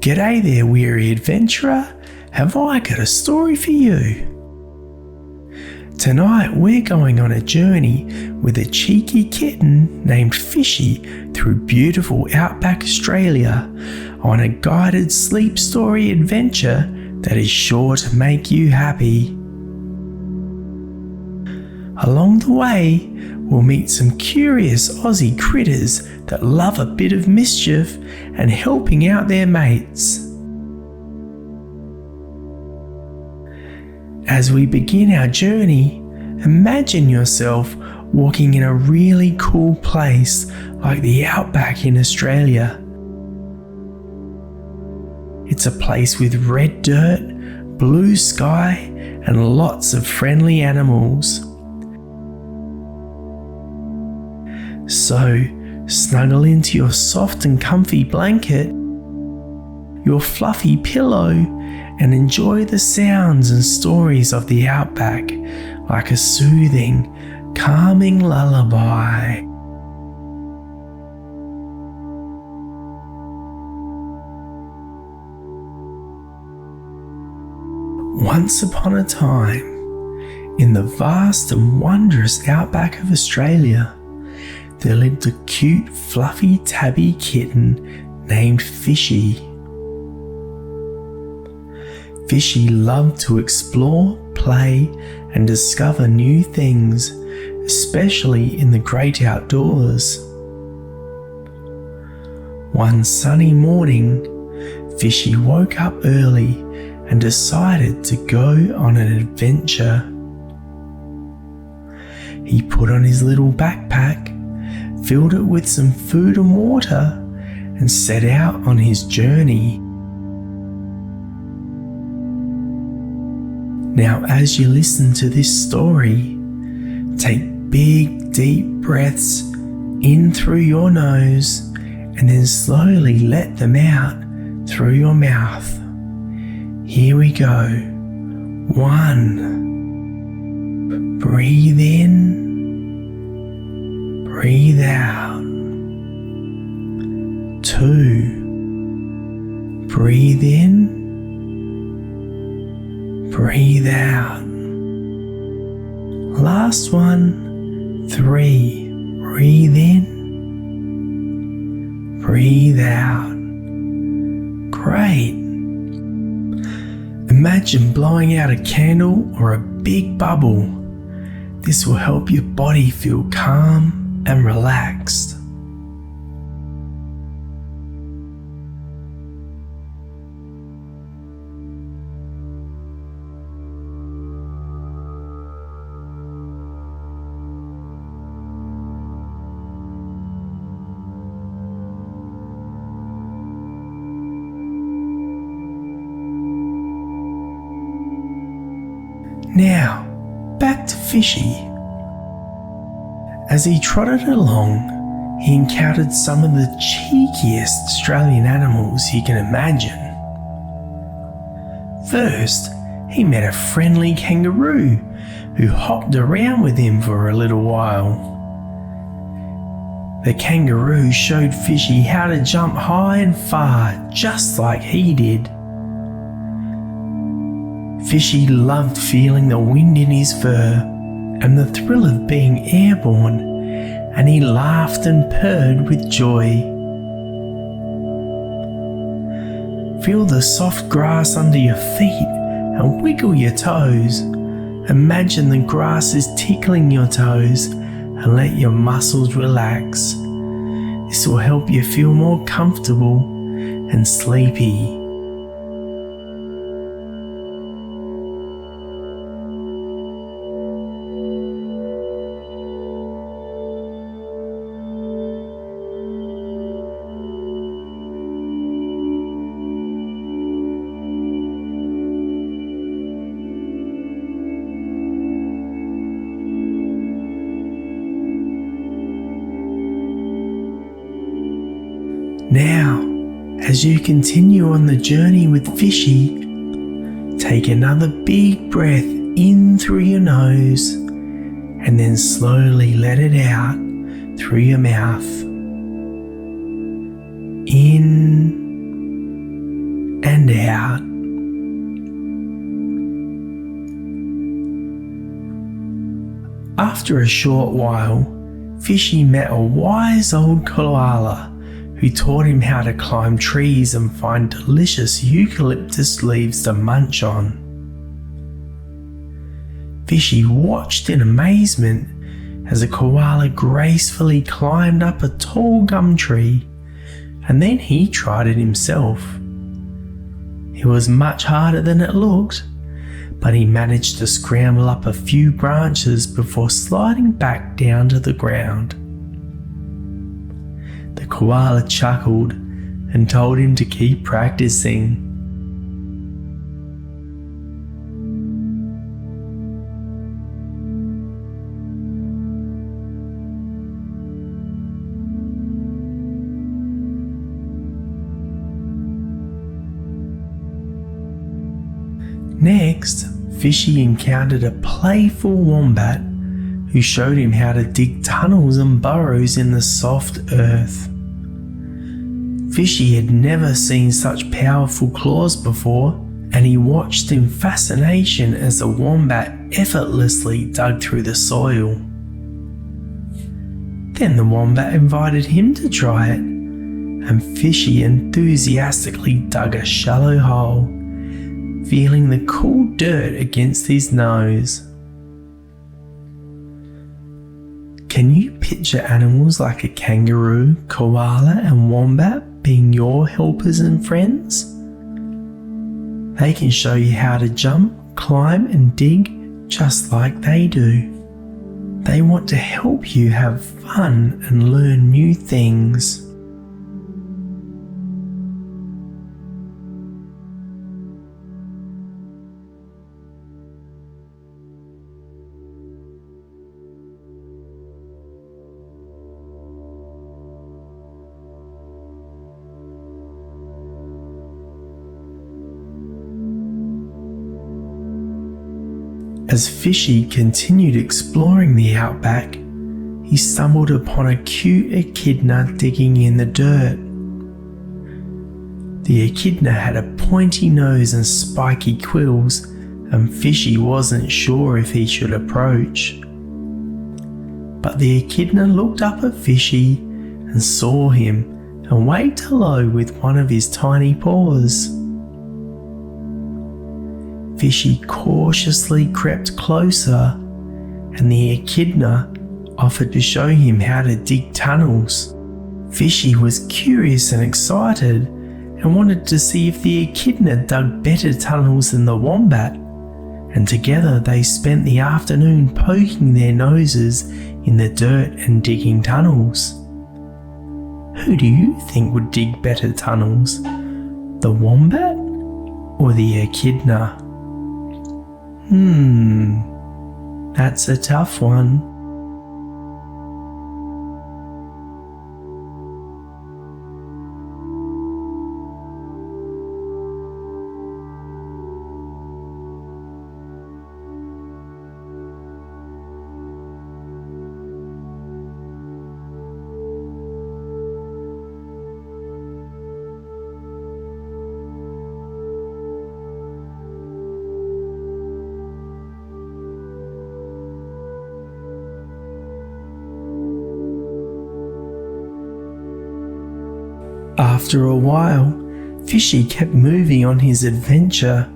G'day there, weary adventurer. Have I got a story for you? Tonight we're going on a journey with a cheeky kitten named Fishy through beautiful Outback Australia on a guided sleep story adventure that is sure to make you happy. Along the way, we'll meet some curious Aussie critters that love a bit of mischief and helping out their mates. As we begin our journey, imagine yourself walking in a really cool place like the Outback in Australia. It's a place with red dirt, blue sky, and lots of friendly animals. So, snuggle into your soft and comfy blanket, your fluffy pillow, and enjoy the sounds and stories of the Outback like a soothing, calming lullaby. Once upon a time, in the vast and wondrous Outback of Australia, there lived a cute, fluffy tabby kitten named Fishy. Fishy loved to explore, play, and discover new things, especially in the great outdoors. One sunny morning, Fishy woke up early and decided to go on an adventure. He put on his little backpack, filled it with some food and water, and set out on his journey. Now, as you listen to this story, take big, deep breaths in through your nose and then slowly let them out through your mouth. Here we go. 1. Breathe in. Breathe out. 2. Breathe in. Breathe out. Last one. 3. Breathe in. Breathe out. Great. Imagine blowing out a candle or a big bubble. This will help your body feel calm and relaxed. Now, back to Fishy. As he trotted along, he encountered some of the cheekiest Australian animals you can imagine. First, he met a friendly kangaroo who hopped around with him for a little while. The kangaroo showed Fishy how to jump high and far, just like he did. Fishy loved feeling the wind in his fur and the thrill of being airborne, and he laughed and purred with joy. Feel the soft grass under your feet and wiggle your toes. Imagine the grass is tickling your toes and let your muscles relax. This will help you feel more comfortable and sleepy. Now, as you continue on the journey with Fishy, take another big breath in through your nose and then slowly let it out through your mouth. In and out. After a short while, Fishy met a wise old koala who taught him how to climb trees and find delicious eucalyptus leaves to munch on. Fishy watched in amazement as a koala gracefully climbed up a tall gum tree, and then he tried it himself. It was much harder than it looked, but he managed to scramble up a few branches before sliding back down to the ground. The koala chuckled and told him to keep practicing. Next, Fishy encountered a playful wombat who showed him how to dig tunnels and burrows in the soft earth. Fishy had never seen such powerful claws before, and he watched in fascination as the wombat effortlessly dug through the soil. Then the wombat invited him to try it, and Fishy enthusiastically dug a shallow hole, feeling the cool dirt against his nose. Can you picture animals like a kangaroo, koala and wombat being your helpers and friends? They can show you how to jump, climb and dig just like they do. They want to help you have fun and learn new things. As Fishy continued exploring the outback, he stumbled upon a cute echidna digging in the dirt. The echidna had a pointy nose and spiky quills, and Fishy wasn't sure if he should approach. But the echidna looked up at Fishy and saw him and waved hello with one of his tiny paws. Fishy cautiously crept closer, and the echidna offered to show him how to dig tunnels. Fishy was curious and excited and wanted to see if the echidna dug better tunnels than the wombat, and together they spent the afternoon poking their noses in the dirt and digging tunnels. Who do you think would dig better tunnels, the wombat or the echidna? That's a tough one. After a while, Fishy kept moving on his adventure,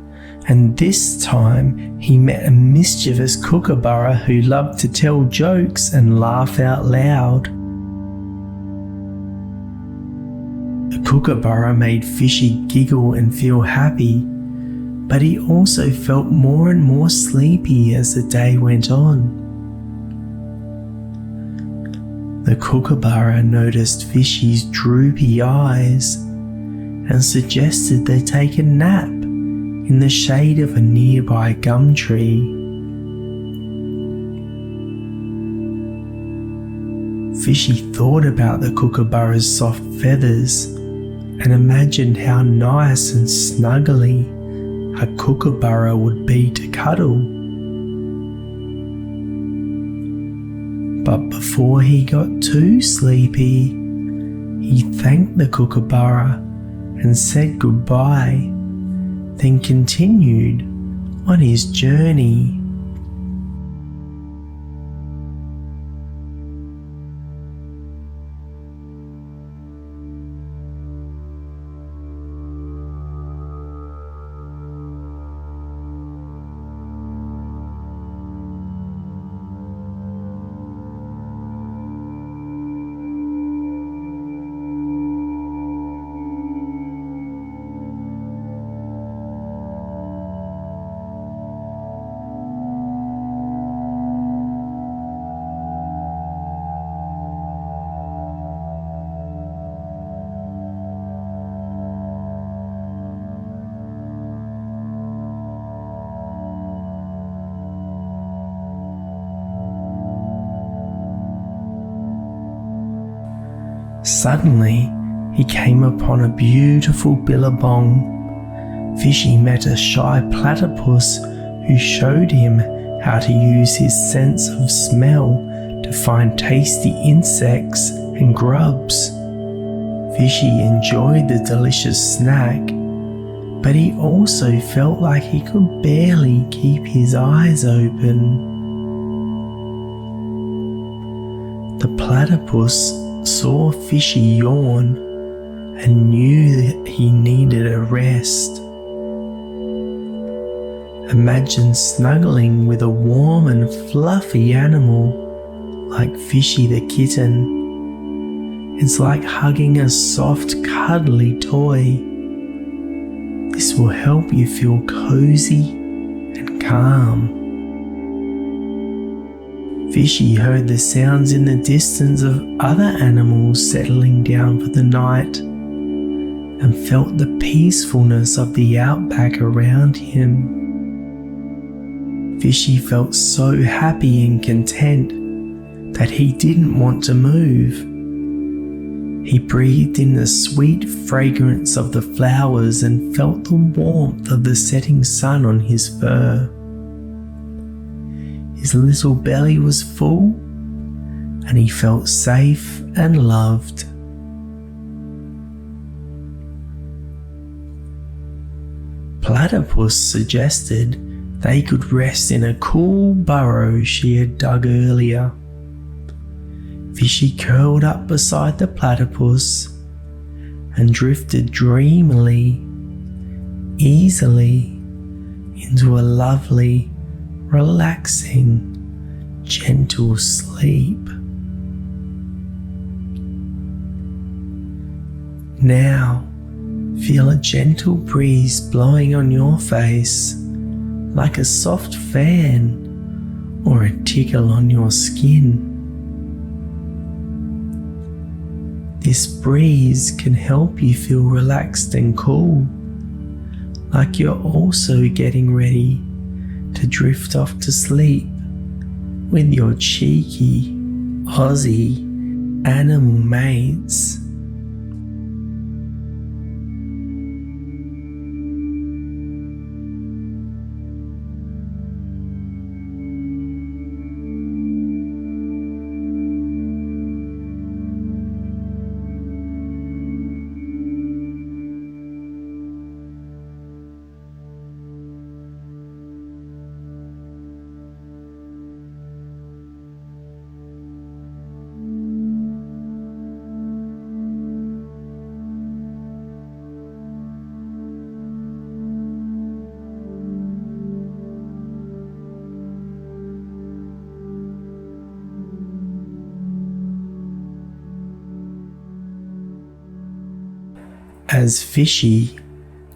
and this time he met a mischievous kookaburra who loved to tell jokes and laugh out loud. The kookaburra made Fishy giggle and feel happy, but he also felt more and more sleepy as the day went on. The kookaburra noticed Fishy's droopy eyes and suggested they take a nap in the shade of a nearby gum tree. Fishy thought about the kookaburra's soft feathers and imagined how nice and snuggly a kookaburra would be to cuddle. But before he got too sleepy, he thanked the kookaburra and said goodbye then continued on his journey. Suddenly, he came upon a beautiful billabong. Fishy met a shy platypus who showed him how to use his sense of smell to find tasty insects and grubs. Fishy enjoyed the delicious snack, but he also felt like he could barely keep his eyes open. The platypus saw Fishy yawn and knew that he needed a rest. Imagine snuggling with a warm and fluffy animal like Fishy the kitten. It's like hugging a soft, cuddly toy. This will help you feel cozy and calm. Fishy heard the sounds in the distance of other animals settling down for the night and felt the peacefulness of the outback around him. Fishy felt so happy and content that he didn't want to move. He breathed in the sweet fragrance of the flowers and felt the warmth of the setting sun on his fur. His little belly was full, and he felt safe and loved. Platypus suggested they could rest in a cool burrow she had dug earlier. Fishy curled up beside the platypus and drifted dreamily, easily into a lovely, relaxing, gentle sleep. Now, feel a gentle breeze blowing on your face, like a soft fan or a tickle on your skin. This breeze can help you feel relaxed and cool, like you're also getting ready to drift off to sleep with your cheeky Aussie animal mates. As Fishy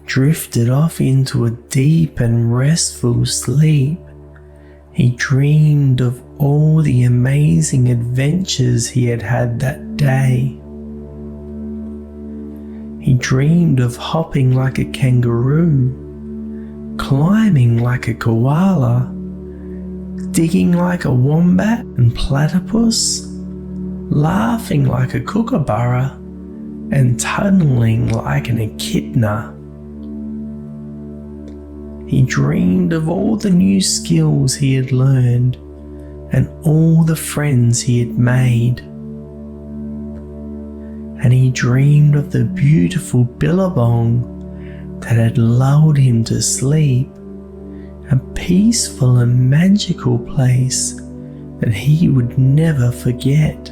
drifted off into a deep and restful sleep, he dreamed of all the amazing adventures he had had that day. He dreamed of hopping like a kangaroo, climbing like a koala, digging like a wombat and platypus, laughing like a kookaburra, and tunneling like an echidna. He dreamed of all the new skills he had learned and all the friends he had made. And he dreamed of the beautiful billabong that had lulled him to sleep, a peaceful and magical place that he would never forget.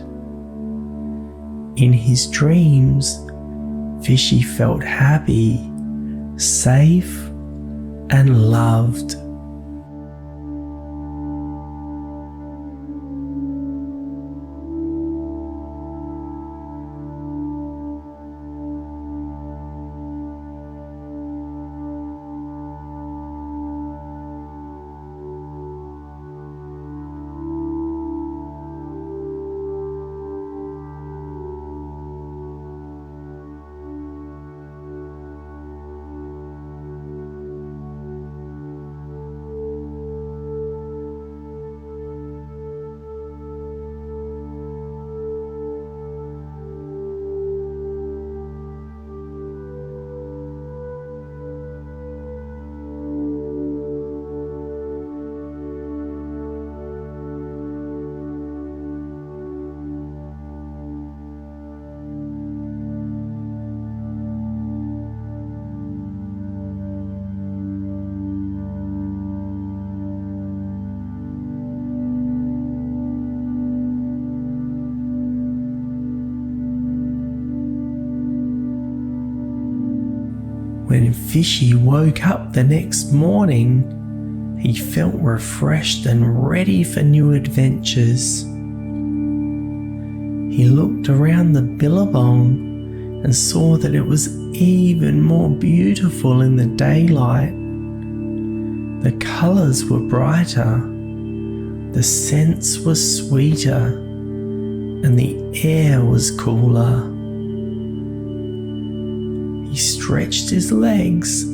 In his dreams, Fishy felt happy, safe, and loved. When Fishy woke up the next morning, he felt refreshed and ready for new adventures. He looked around the billabong and saw that it was even more beautiful in the daylight. The colours were brighter, the scents were sweeter, and the air was cooler. He stretched his legs,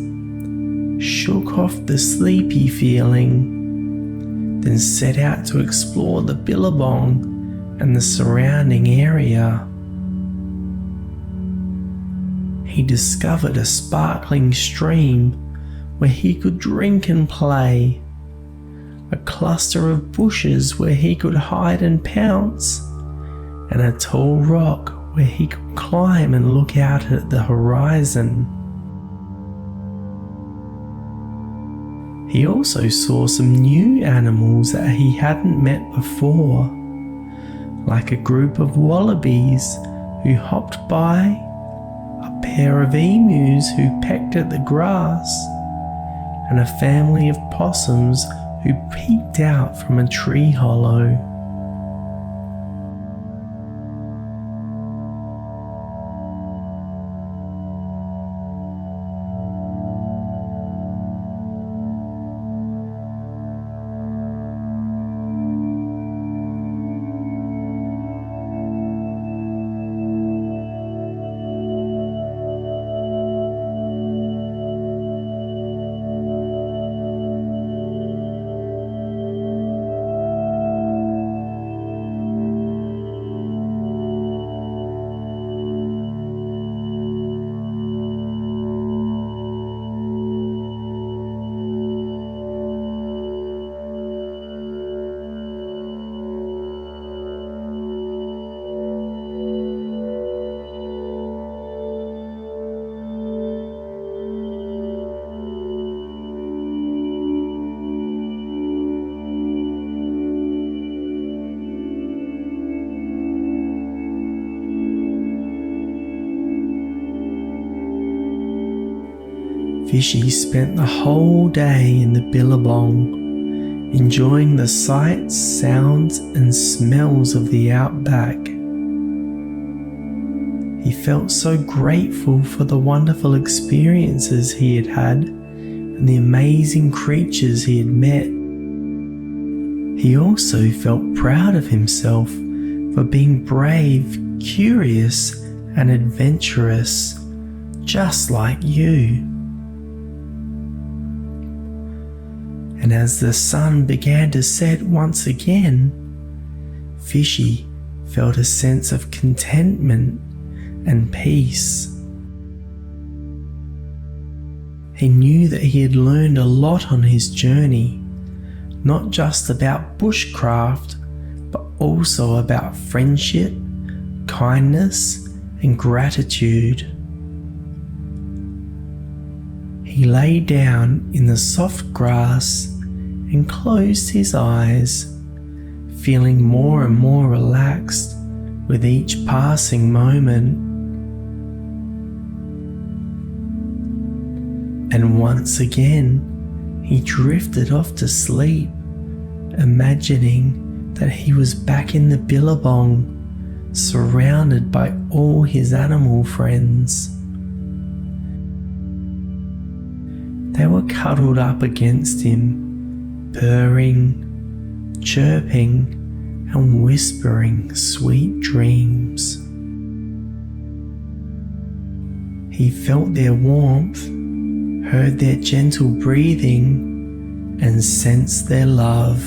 shook off the sleepy feeling, then set out to explore the billabong and the surrounding area. He discovered a sparkling stream where he could drink and play, a cluster of bushes where he could hide and pounce, and a tall rock where he could climb and look out at the horizon. He also saw some new animals that he hadn't met before, like a group of wallabies who hopped by, a pair of emus who pecked at the grass, and a family of possums who peeked out from a tree hollow. Fishy spent the whole day in the billabong, enjoying the sights, sounds and smells of the outback. He felt so grateful for the wonderful experiences he had had and the amazing creatures he had met. He also felt proud of himself for being brave, curious and adventurous, just like you. And as the sun began to set once again, Fishy felt a sense of contentment and peace. He knew that he had learned a lot on his journey, not just about bushcraft, but also about friendship, kindness, and gratitude. He lay down in the soft grass and closed his eyes, feeling more and more relaxed with each passing moment. And once again, he drifted off to sleep, imagining that he was back in the billabong, surrounded by all his animal friends. They were cuddled up against him, purring, chirping, and whispering sweet dreams. He felt their warmth, heard their gentle breathing, and sensed their love.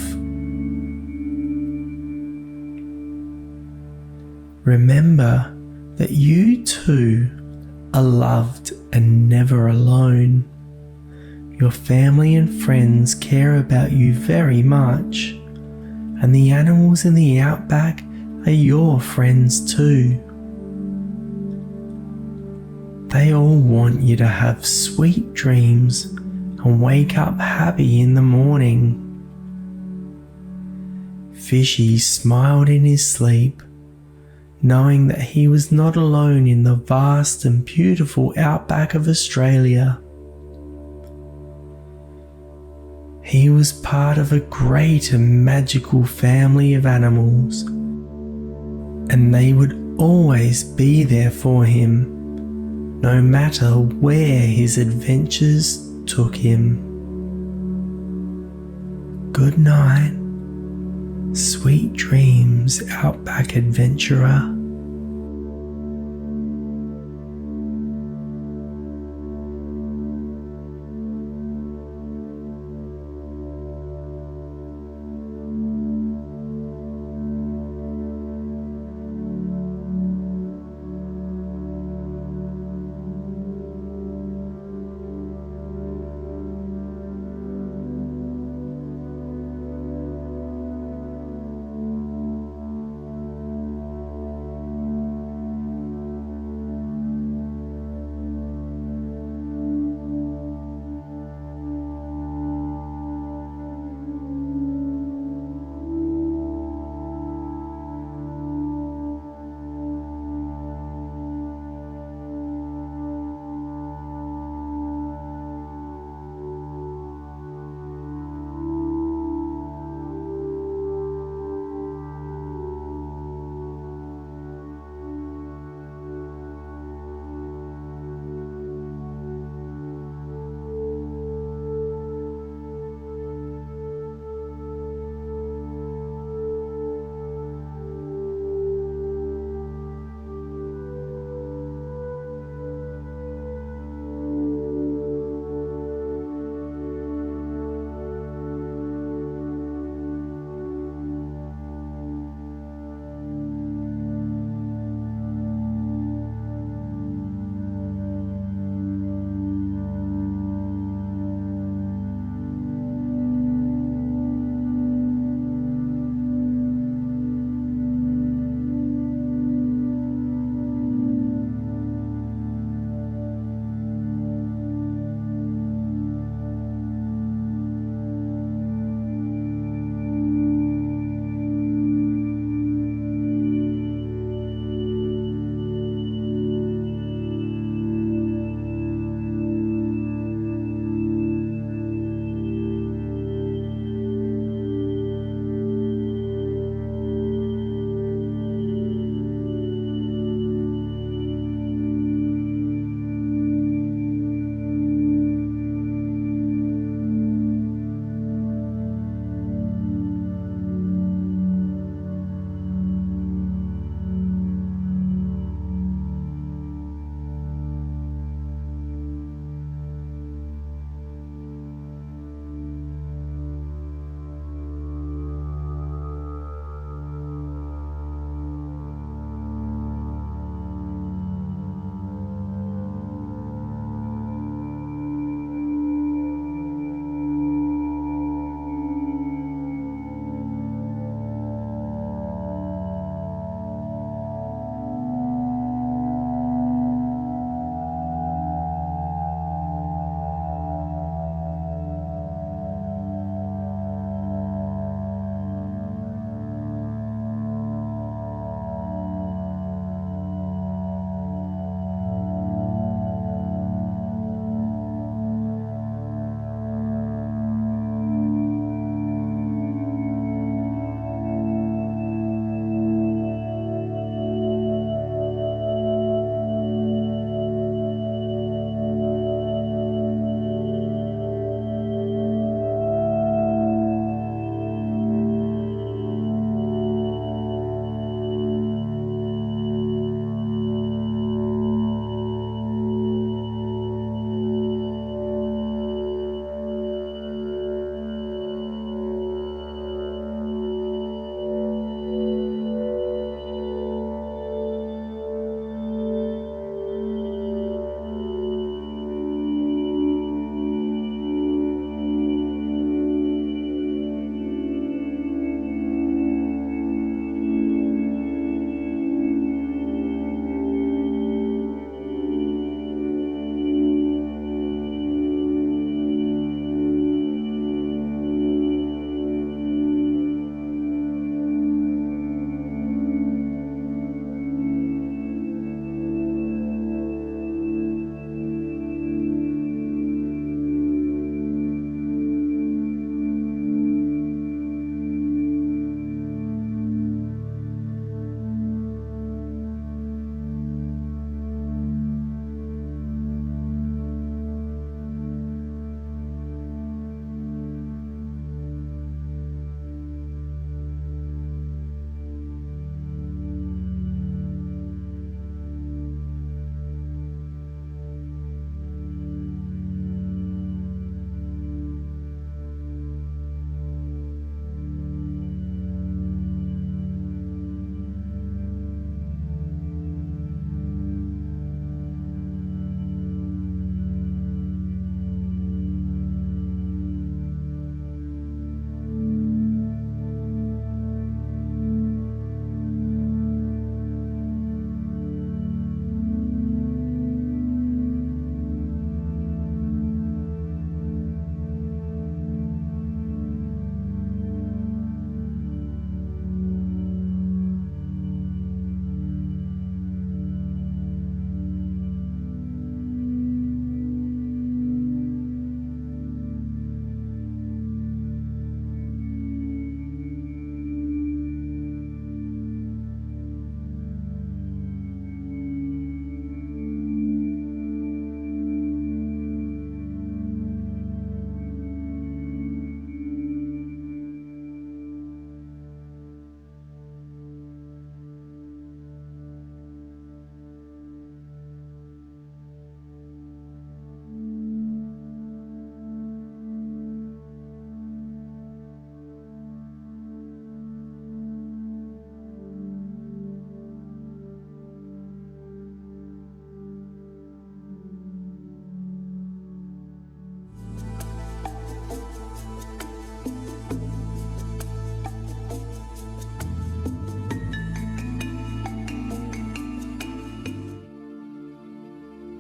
Remember that you too are loved and never alone. Your family and friends care about you very much, and the animals in the outback are your friends too. They all want you to have sweet dreams and wake up happy in the morning. Fishy smiled in his sleep, knowing that he was not alone in the vast and beautiful outback of Australia. He was part of a great and magical family of animals, and they would always be there for him, no matter where his adventures took him. Good night, sweet dreams, outback adventurer.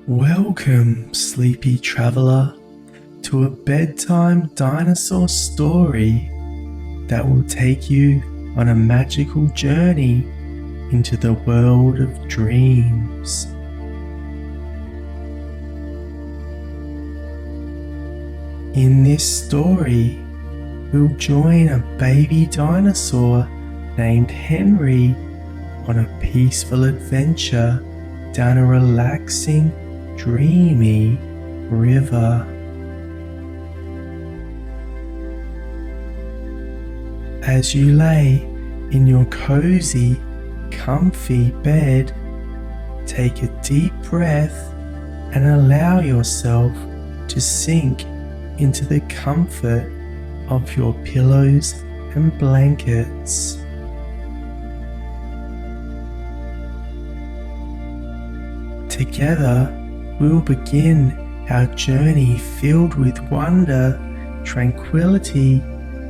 Welcome, sleepy traveler, to a bedtime dinosaur story that will take you on a magical journey into the world of dreams. In this story, we'll join a baby dinosaur named Henry on a peaceful adventure down a relaxing, dreamy river. As you lay in your cozy, comfy bed, take a deep breath and allow yourself to sink into the comfort of your pillows and blankets. Together, we'll begin our journey filled with wonder, tranquility,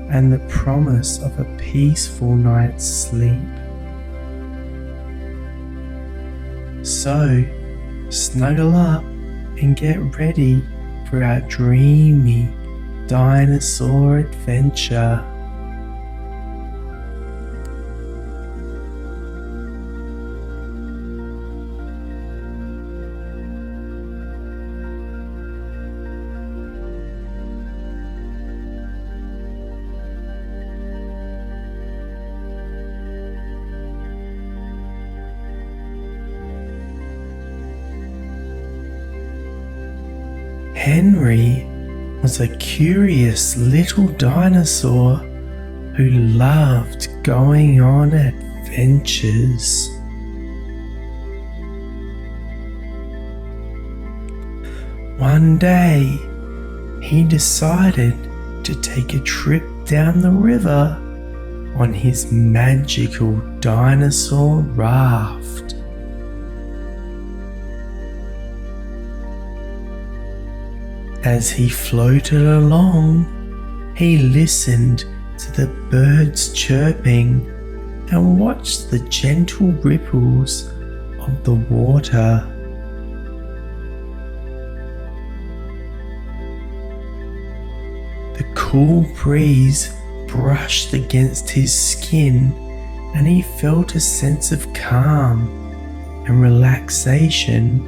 and the promise of a peaceful night's sleep. So, snuggle up and get ready for our dreamy dinosaur adventure. Henry was a curious little dinosaur who loved going on adventures. One day, he decided to take a trip down the river on his magical dinosaur raft. As he floated along, he listened to the birds chirping and watched the gentle ripples of the water. The cool breeze brushed against his skin, and he felt a sense of calm and relaxation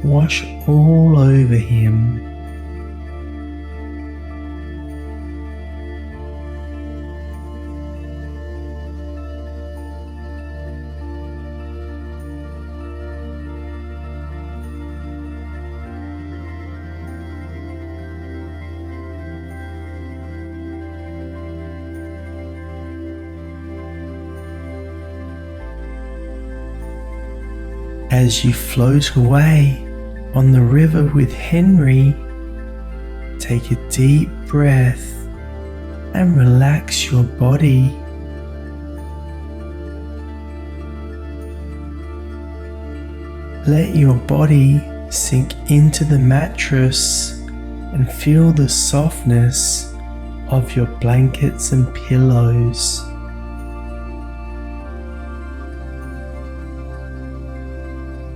wash all over him. As you float away on the river with Henry, take a deep breath and relax your body. Let your body sink into the mattress and feel the softness of your blankets and pillows.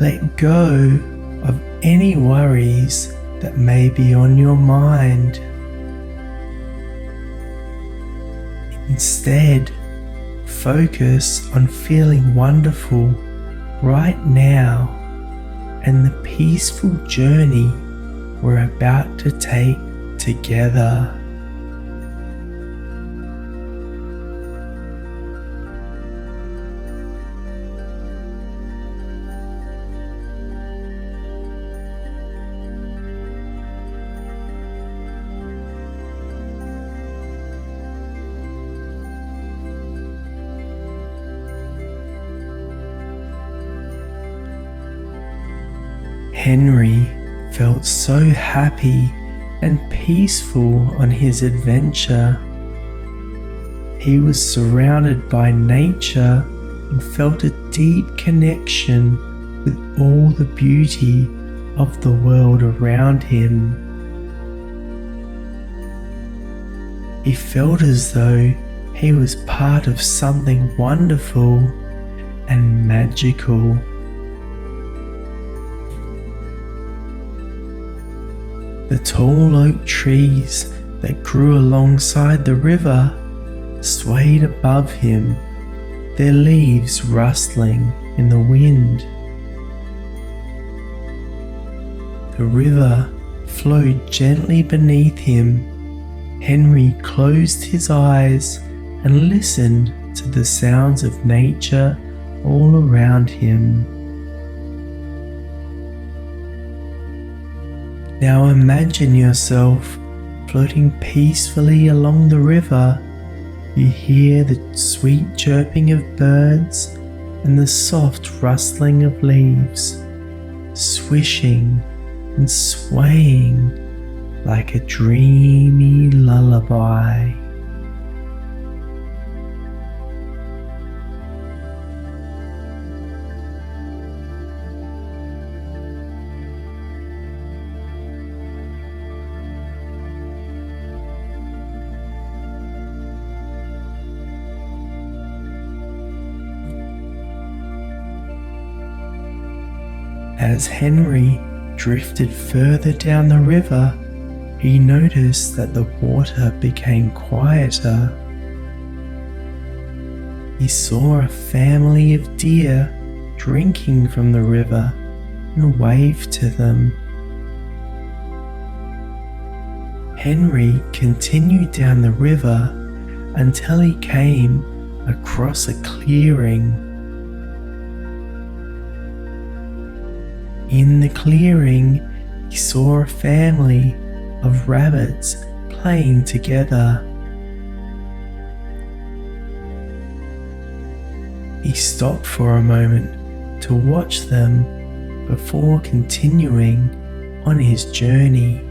Let go of any worries that may be on your mind. Instead, focus on feeling wonderful right now and the peaceful journey we're about to take together. Henry felt so happy and peaceful on his adventure. He was surrounded by nature and felt a deep connection with all the beauty of the world around him. He felt as though he was part of something wonderful and magical. The tall oak trees that grew alongside the river swayed above him, their leaves rustling in the wind. The river flowed gently beneath him. Henry closed his eyes and listened to the sounds of nature all around him. Now imagine yourself floating peacefully along the river. You hear the sweet chirping of birds and the soft rustling of leaves, swishing and swaying like a dreamy lullaby. As Henry drifted further down the river, he noticed that the water became quieter. He saw a family of deer drinking from the river and waved to them. Henry continued down the river until he came across a clearing. In the clearing, he saw a family of rabbits playing together. He stopped for a moment to watch them before continuing on his journey.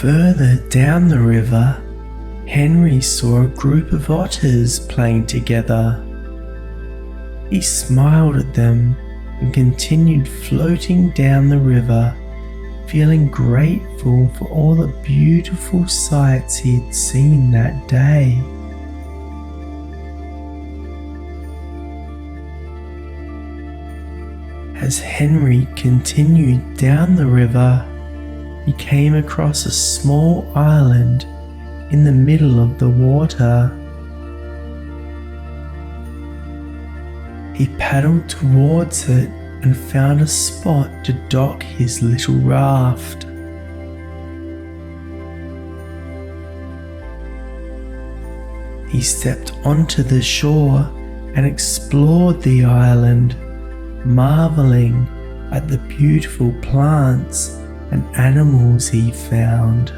Further down the river, Henry saw a group of otters playing together. He smiled at them and continued floating down the river, feeling grateful for all the beautiful sights he had seen that day. As Henry continued down the river, he came across a small island in the middle of the water. He paddled towards it and found a spot to dock his little raft. He stepped onto the shore and explored the island, marveling at the beautiful plants and animals he found.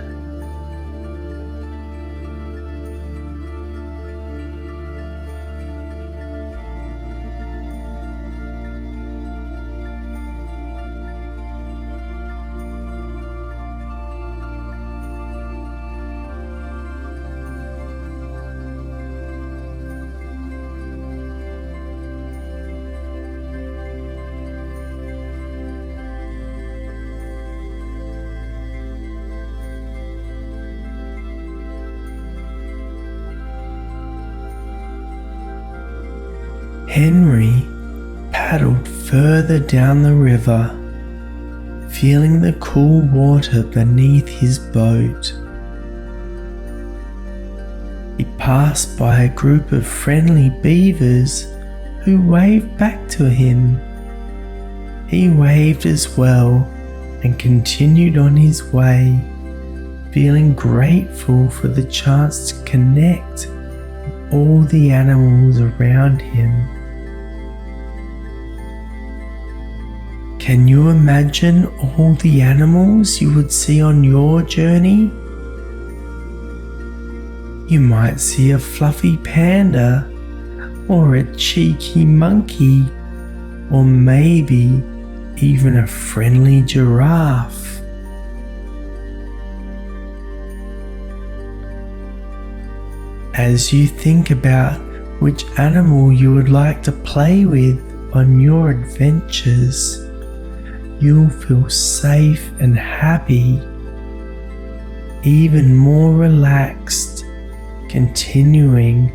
Henry paddled further down the river, feeling the cool water beneath his boat. He passed by a group of friendly beavers who waved back to him. He waved as well and continued on his way, feeling grateful for the chance to connect with all the animals around him. Can you imagine all the animals you would see on your journey? You might see a fluffy panda, or a cheeky monkey, or maybe even a friendly giraffe. As you think about which animal you would like to play with on your adventures, you'll feel safe and happy, even more relaxed, continuing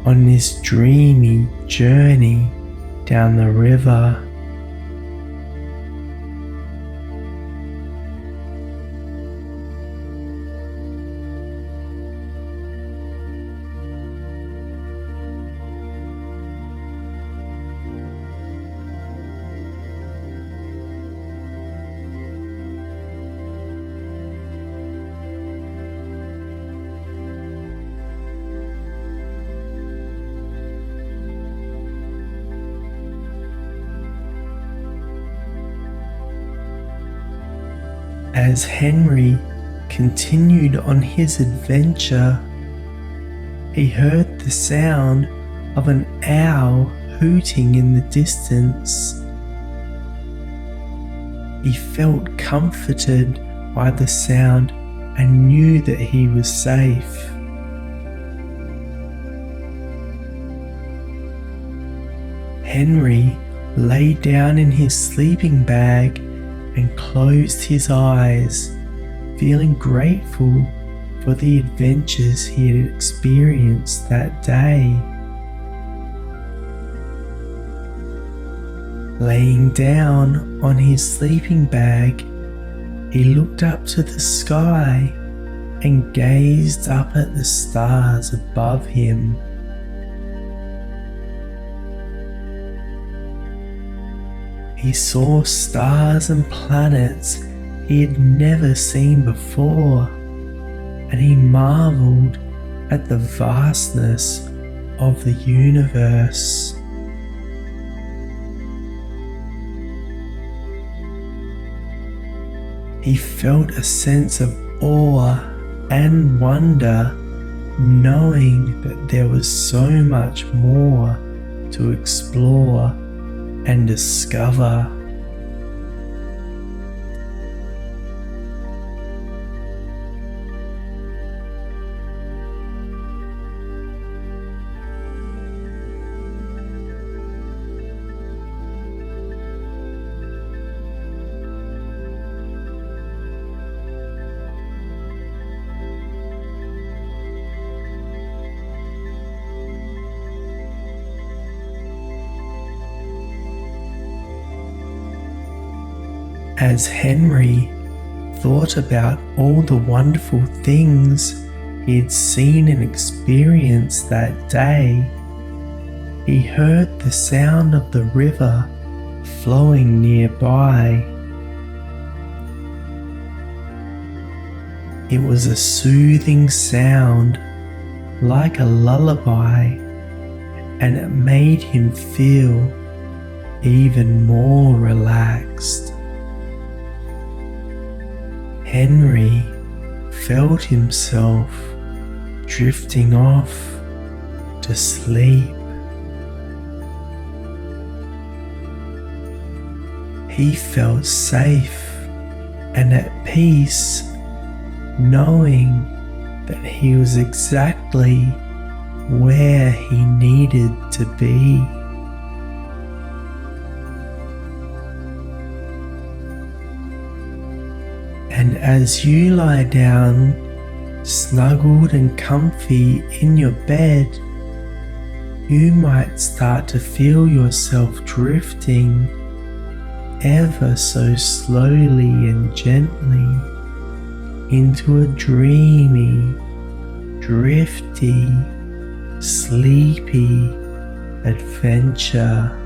on this dreamy journey down the river. As Henry continued on his adventure, he heard the sound of an owl hooting in the distance. He felt comforted by the sound and knew that he was safe. Henry lay down in his sleeping bag and closed his eyes, feeling grateful for the adventures he had experienced that day. Laying down on his sleeping bag, he looked up to the sky and gazed up at the stars above him. He saw stars and planets he had never seen before, and he marveled at the vastness of the universe. He felt a sense of awe and wonder, knowing that there was so much more to explore and discover. As Henry thought about all the wonderful things he had seen and experienced that day, he heard the sound of the river flowing nearby. It was a soothing sound, like a lullaby, and it made him feel even more relaxed. Henry felt himself drifting off to sleep. He felt safe and at peace, knowing that he was exactly where he needed to be. And as you lie down, snuggled and comfy in your bed, you might start to feel yourself drifting ever so slowly and gently into a dreamy, drifty, sleepy adventure.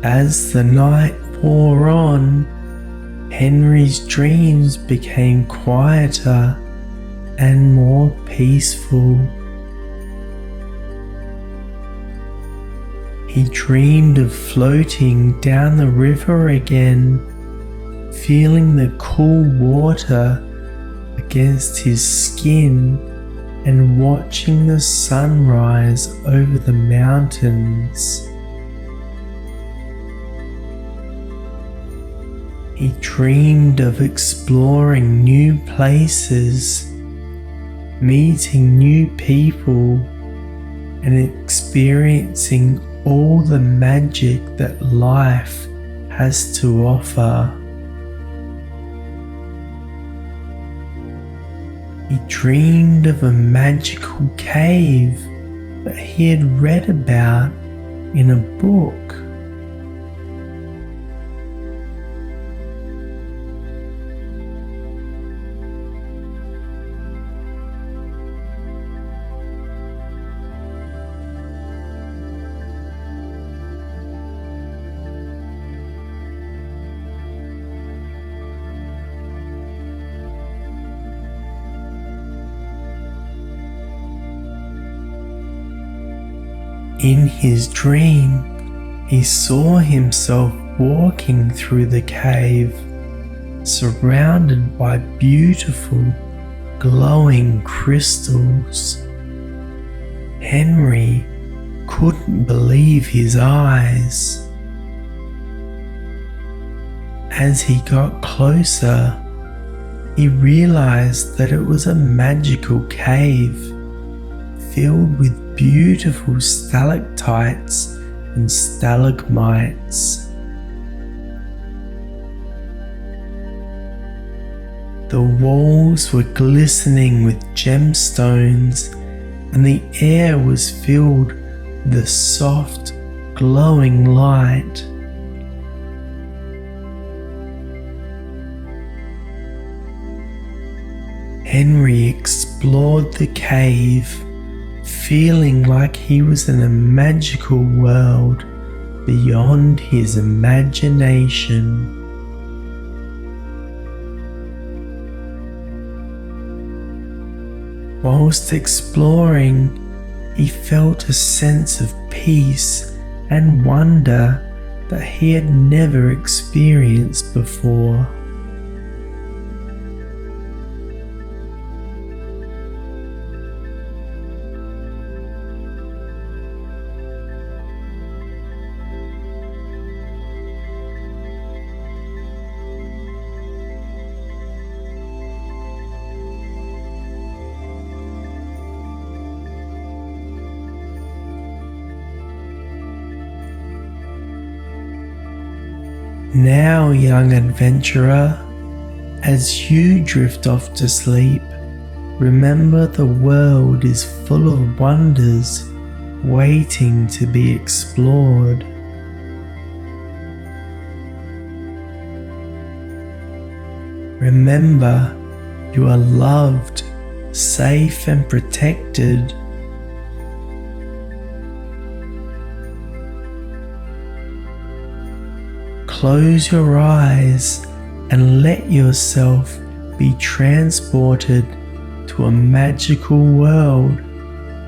As the night wore on, Henry's dreams became quieter and more peaceful. He dreamed of floating down the river again, feeling the cool water against his skin and watching the sunrise over the mountains. He dreamed of exploring new places, meeting new people, and experiencing all the magic that life has to offer. He dreamed of a magical cave that he had read about in a book. In his dream, he saw himself walking through the cave, surrounded by beautiful, glowing crystals. Henry couldn't believe his eyes. As he got closer, he realized that it was a magical cave filled with beautiful stalactites and stalagmites. The walls were glistening with gemstones, and the air was filled with a soft, glowing light. Henry explored the cave, feeling like he was in a magical world beyond his imagination. Whilst exploring, he felt a sense of peace and wonder that he had never experienced before. Now, young adventurer, as you drift off to sleep, remember the world is full of wonders waiting to be explored. Remember, you are loved, safe and protected. Close your eyes and let yourself be transported to a magical world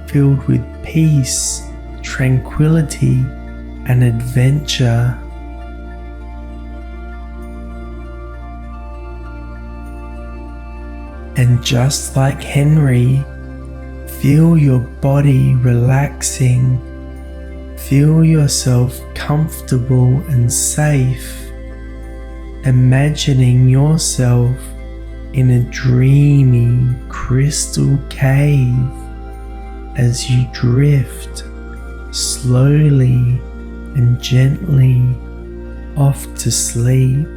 filled with peace, tranquility, and adventure. And just like Henry, feel your body relaxing. Feel yourself comfortable and safe, imagining yourself in a dreamy crystal cave as you drift slowly and gently off to sleep.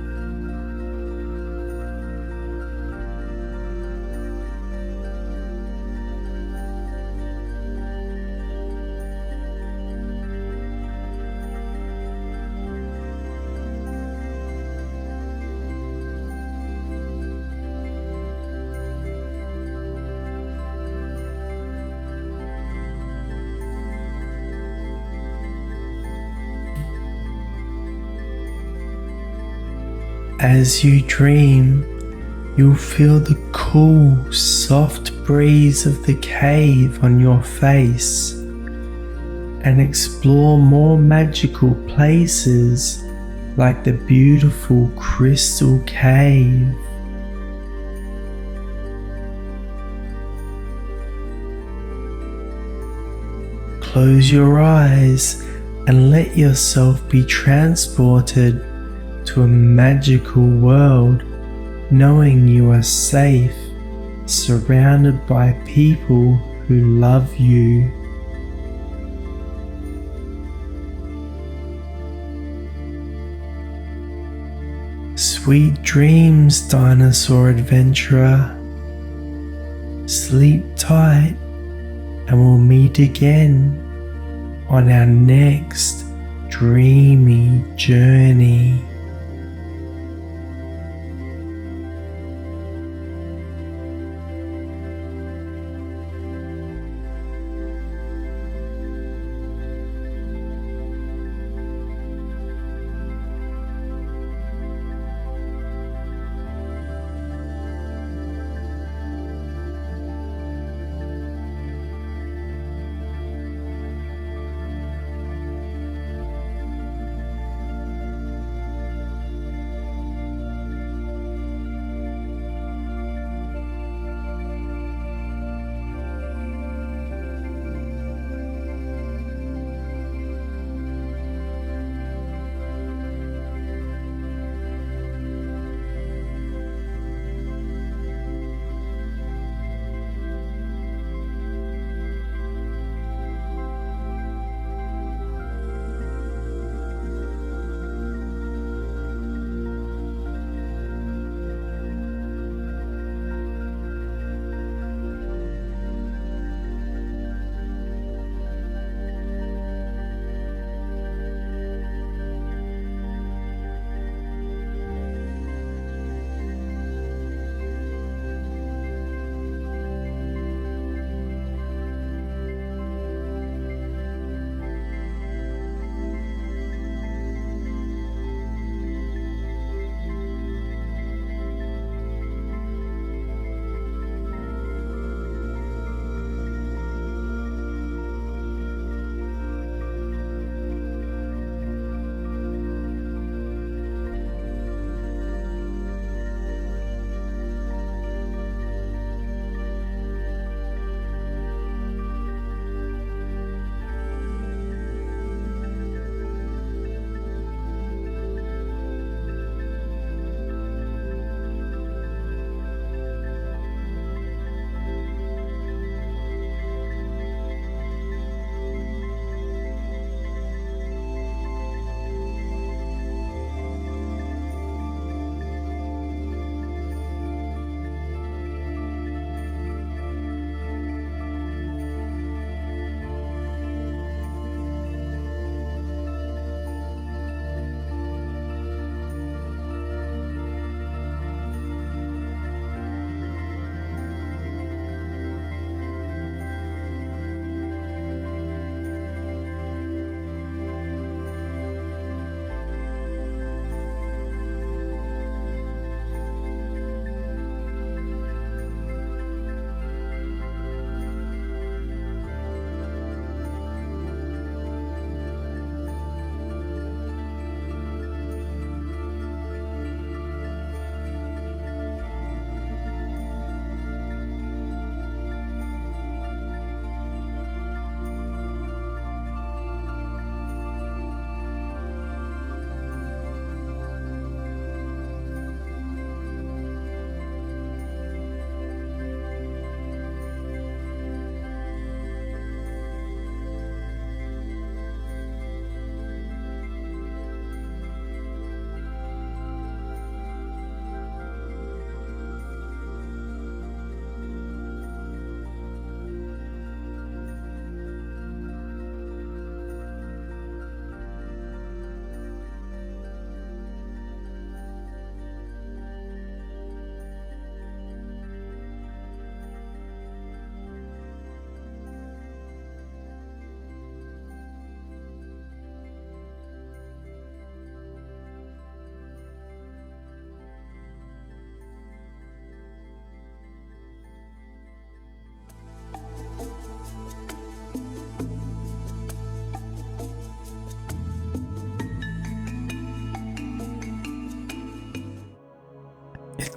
As you dream, You'll feel the cool, soft breeze of the cave on your face and explore more magical places like the beautiful crystal cave. Close your eyes and let yourself be transported to a magical world, knowing you are safe, surrounded by people who love you. Sweet dreams, dinosaur adventurer. Sleep tight, and we'll meet again on our next dreamy journey.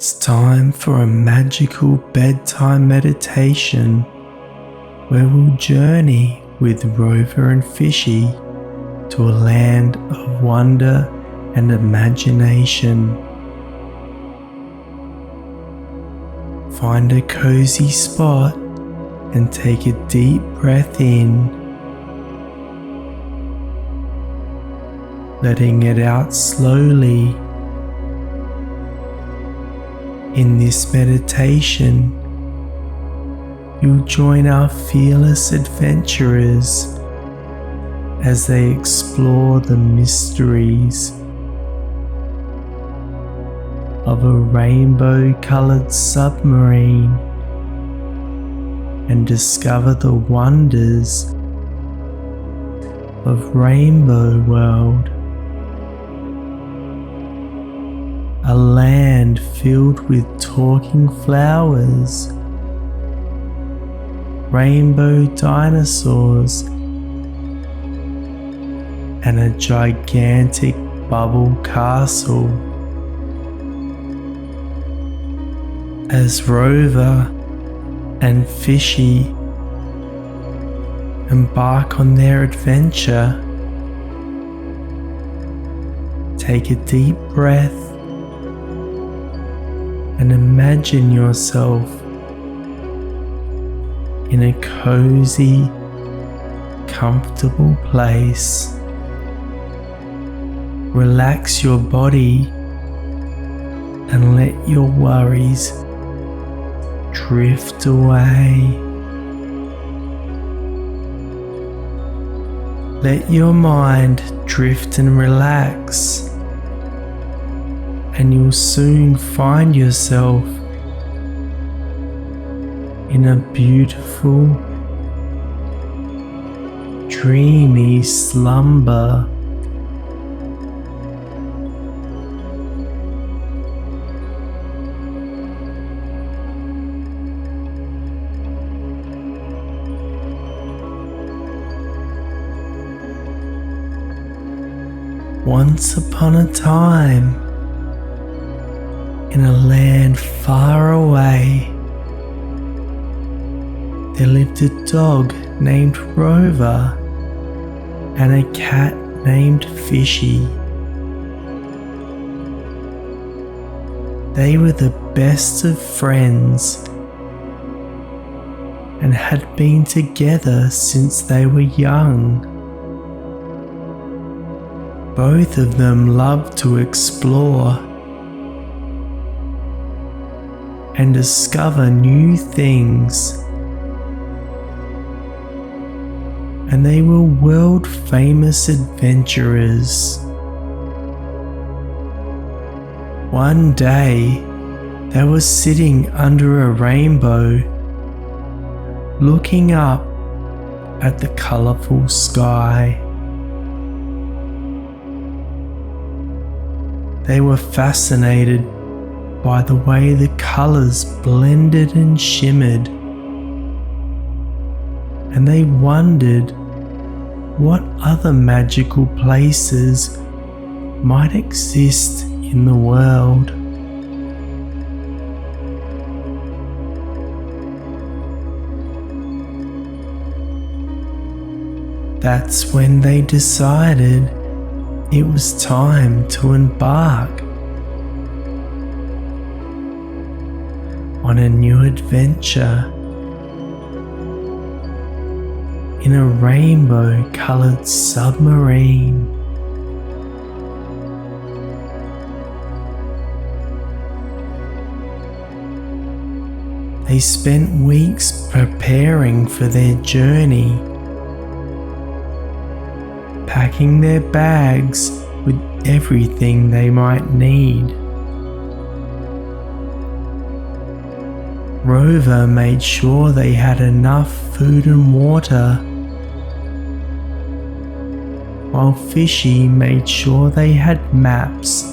It's time for a magical bedtime meditation where we'll journey with Rover and Fishy to a land of wonder and imagination. Find a cozy spot and take a deep breath in, letting it out slowly. In this meditation, you'll join our fearless adventurers as they explore the mysteries of a rainbow-colored submarine and discover the wonders of Rainbow World, a land filled with talking flowers, rainbow dinosaurs, and a gigantic bubble castle. As Rover and Fishy embark on their adventure, take a deep breath and imagine yourself in a cozy, comfortable place. Relax your body and let your worries drift away. Let your mind drift and relax, and you'll soon find yourself in a beautiful, dreamy slumber. Once upon a time, in a land far away, there lived a dog named Rover and a cat named Fishy. They were the best of friends and had been together since they were young. Both of them loved to explore and discover new things, and they were world-famous adventurers. One day, they were sitting under a rainbow, looking up at the colourful sky. They were fascinated by the way the colours blended and shimmered, and they wondered what other magical places might exist in the world. That's when they decided it was time to embark on a new adventure in a rainbow-colored submarine. They spent weeks preparing for their journey, packing their bags with everything they might need. Rover made sure they had enough food and water, while Fishy made sure they had maps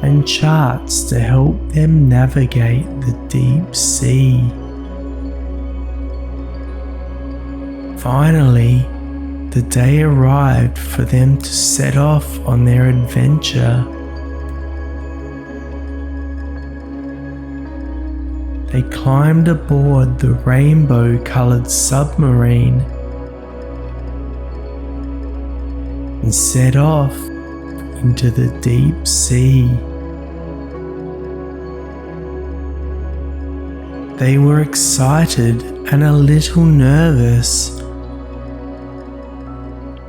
and charts to help them navigate the deep sea. Finally, the day arrived for them to set off on their adventure. they climbed aboard the rainbow-coloured submarine and set off into the deep sea. They were excited and a little nervous,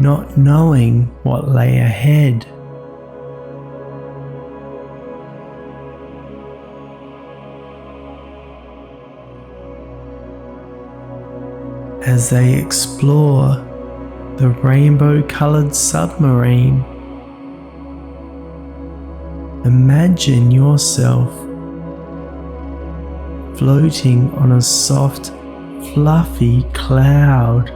not knowing what lay ahead. As they explore the rainbow-coloured submarine, imagine yourself floating on a soft, fluffy cloud.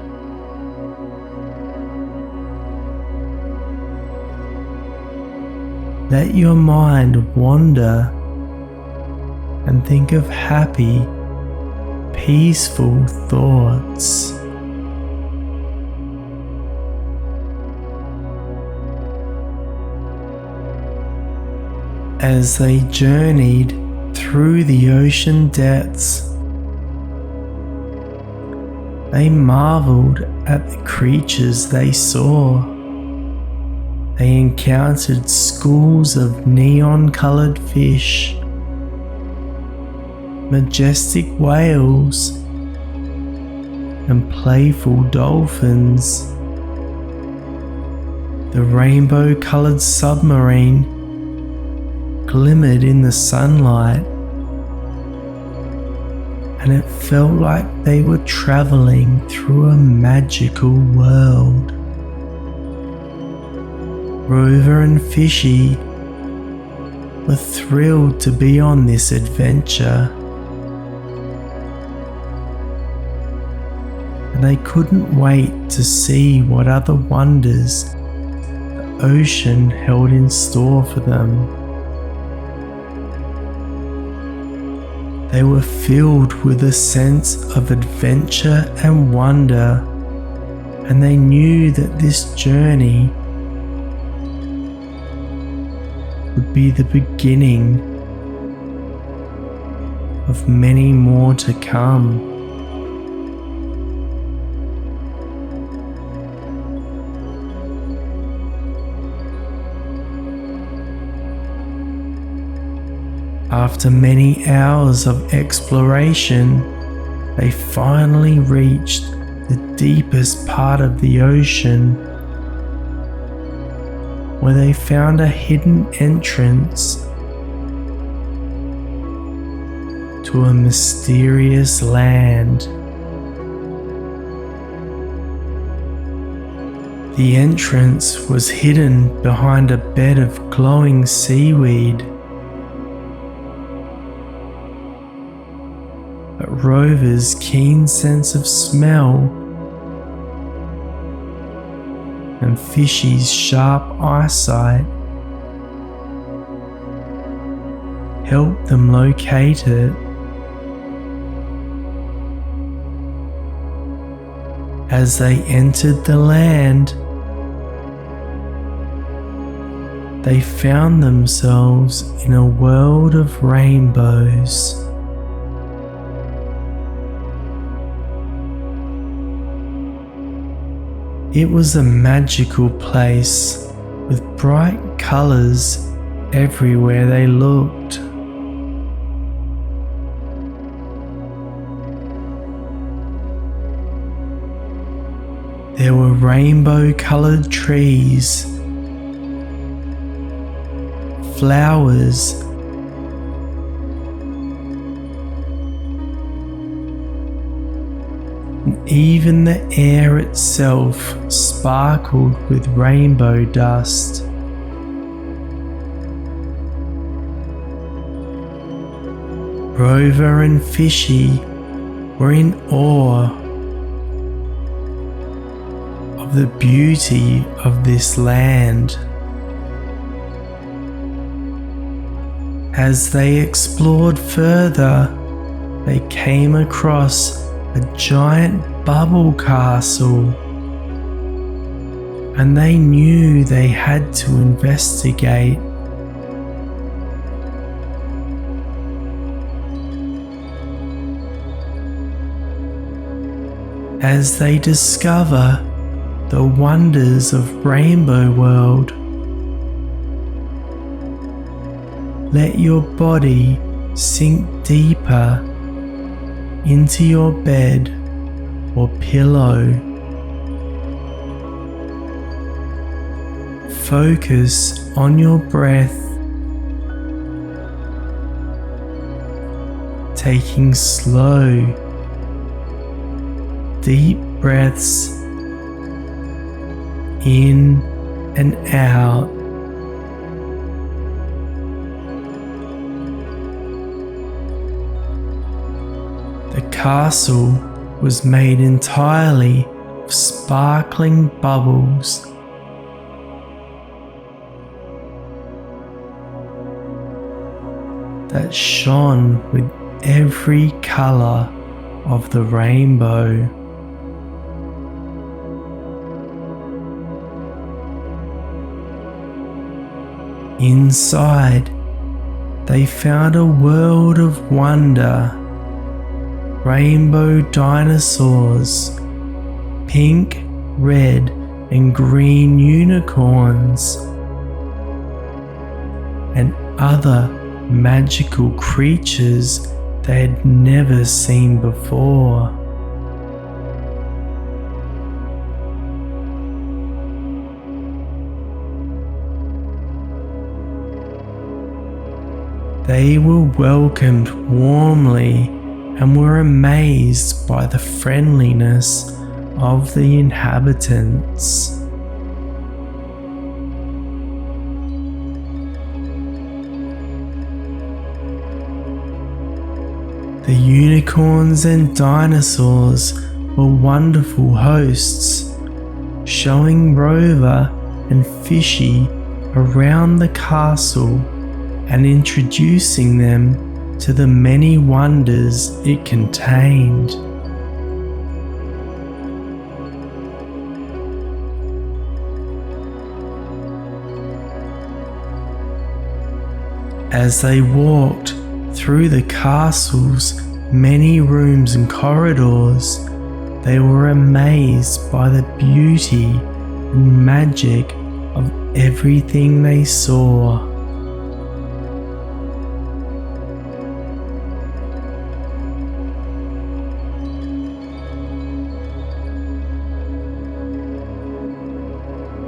Let your mind wander and think of happy, peaceful thoughts. As they journeyed through the ocean depths, they marveled at the creatures they saw. They encountered schools of neon-colored fish, majestic whales, and playful dolphins. The rainbow-coloured submarine glimmered in the sunlight, and it felt like they were travelling through a magical world. Rover and Fishy were thrilled to be on this adventure, and they couldn't wait to see what other wonders the ocean held in store for them. They were filled with a sense of adventure and wonder, and they knew that this journey would be the beginning of many more to come. After many hours of exploration, they finally reached the deepest part of the ocean, where they found a hidden entrance to a mysterious land. The entrance was hidden behind a bed of glowing seaweed. But Rover's keen sense of smell and Fishy's sharp eyesight helped them locate it. As they entered the land, they found themselves in a world of rainbows. It was a magical place with bright colours everywhere they looked. There were rainbow-coloured trees, flowers, and even the air itself sparkled with rainbow dust. Rover and Fishy were in awe of the beauty of this land. As they explored further, they came across a giant bubble castle, and they knew they had to investigate. as they discover the wonders of Rainbow World. Let your body sink deeper into your bed or pillow. Focus on your breath, taking slow, deep breaths in and out. The castle was made entirely of sparkling bubbles. That shone with every colour of the rainbow. Inside, they found a world of wonder. Rainbow dinosaurs, pink, red, and green unicorns, and other magical creatures they had never seen before. They were welcomed warmly and were amazed by the friendliness of the inhabitants. The unicorns and dinosaurs were wonderful hosts, showing Rover and Fishy around the castle and introducing them to the many wonders it contained. As they walked through the castle's many rooms and corridors, they were amazed by the beauty and magic of everything they saw.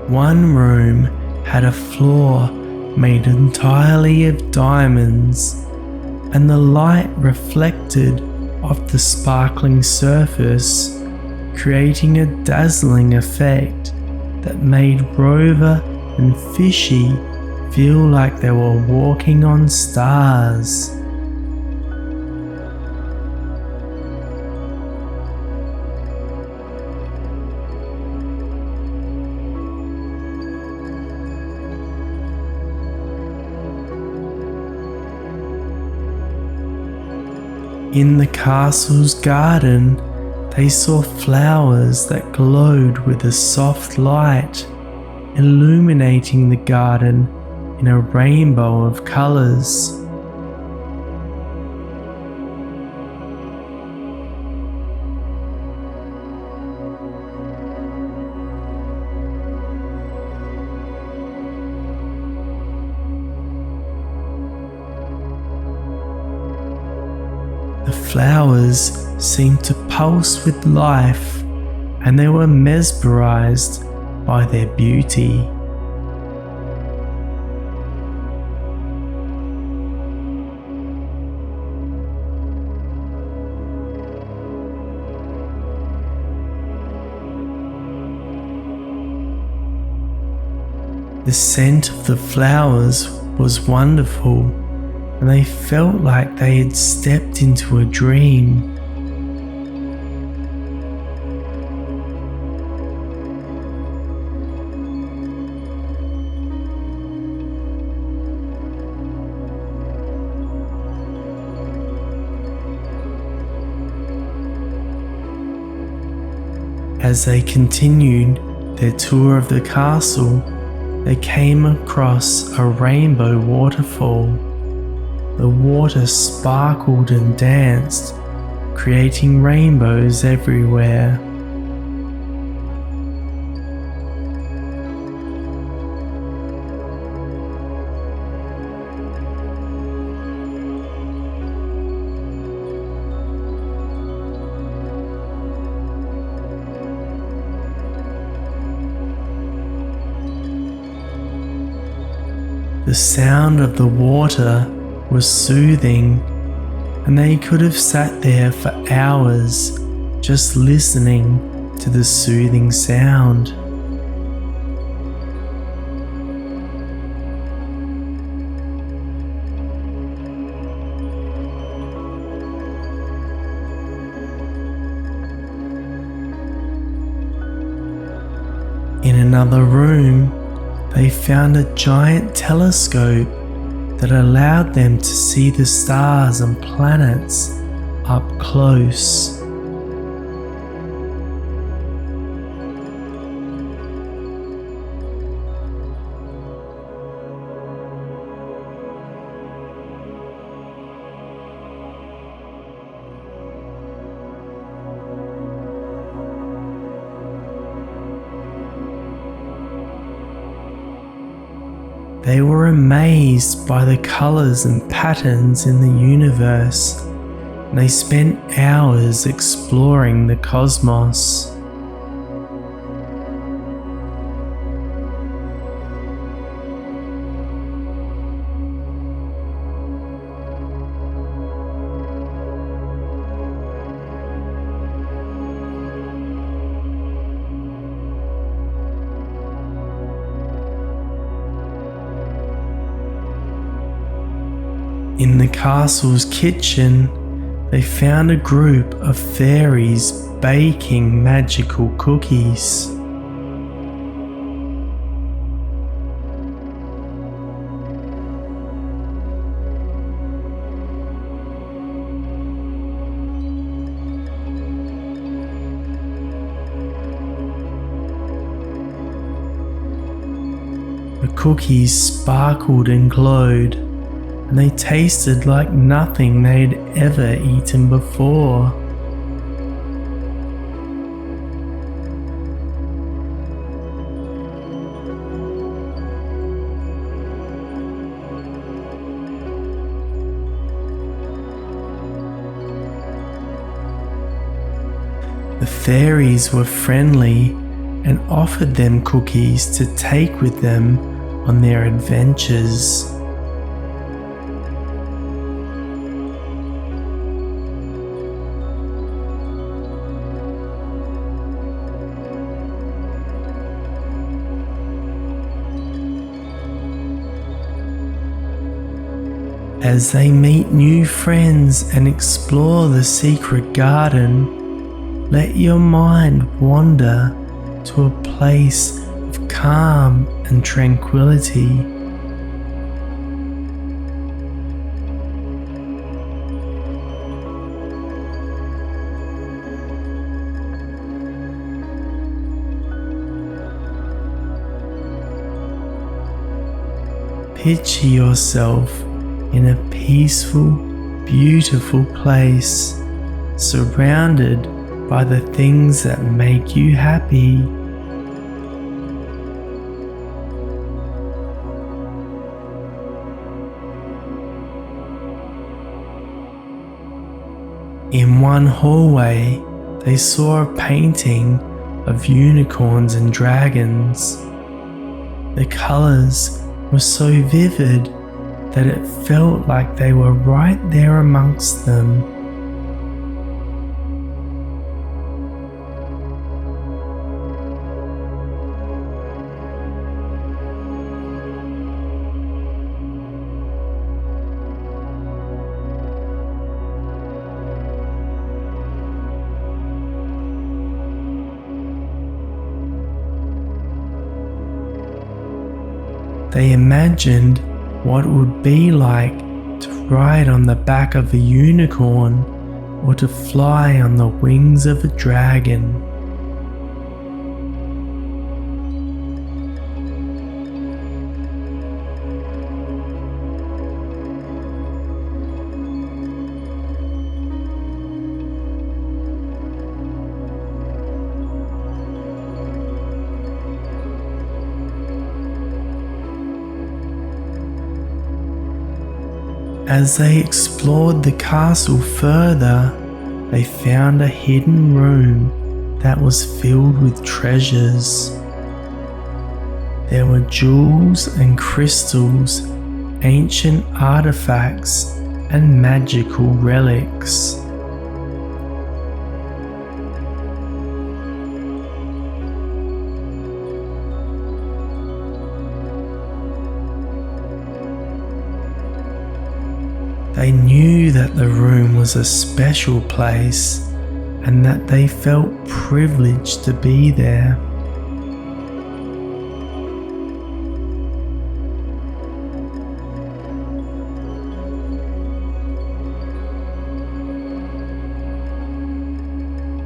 One room had a floor made entirely of diamonds, and the light reflected off the sparkling surface, creating a dazzling effect that made Rover and Fishy feel like they were walking on stars. In the castle's garden, they saw flowers that glowed with a soft light, illuminating the garden in a rainbow of colours. The flowers seemed to pulse with life, and they were mesmerized by their beauty. The scent of the flowers was wonderful, and they felt like they had stepped into a dream. As they continued their tour of the castle, they came across a rainbow waterfall. The water sparkled and danced, creating rainbows everywhere. The sound of the water was soothing, and they could have sat there for hours just listening to the soothing sound. In another room, they found a giant telescope that allowed them to see the stars and planets up close. They were amazed by the colours and patterns in the universe, and they spent hours exploring the cosmos. In the castle's kitchen, they found a group of fairies baking magical cookies. The cookies sparkled and glowed, and they tasted like nothing they'd ever eaten before. The fairies were friendly and offered them cookies to take with them on their adventures. As they meet new friends and explore the secret garden, let your mind wander to a place of calm and tranquility. Picture yourself in a peaceful, beautiful place, surrounded by the things that make you happy. In one hallway, they saw a painting of unicorns and dragons. The colours were so vivid that it felt like they were right there amongst them. They imagined what it would be like to ride on the back of a unicorn or to fly on the wings of a dragon. As they explored the castle further, they found a hidden room that was filled with treasures. There were jewels and crystals ancient artifacts and magical relics. They knew that the room was a special place and that they felt privileged to be there.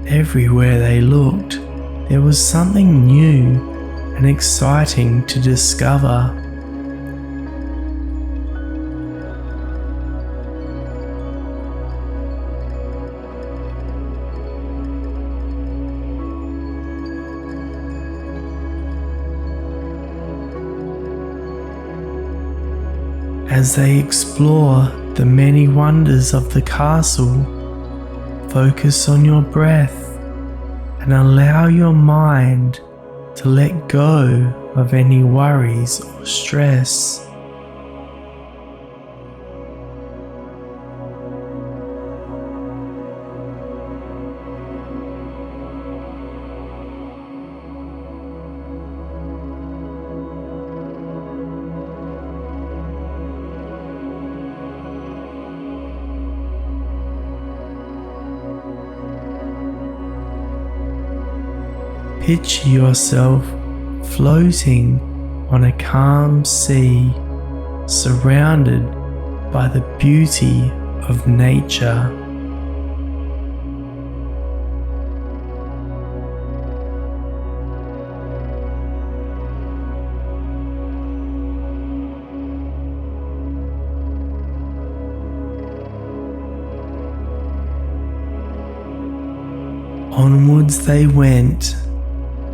Everywhere they looked, there was something new and exciting to discover. As they explore the many wonders of the castle, focus on your breath and allow your mind to let go of any worries or stress. Picture yourself floating on a calm sea, surrounded by the beauty of nature. Onwards they went.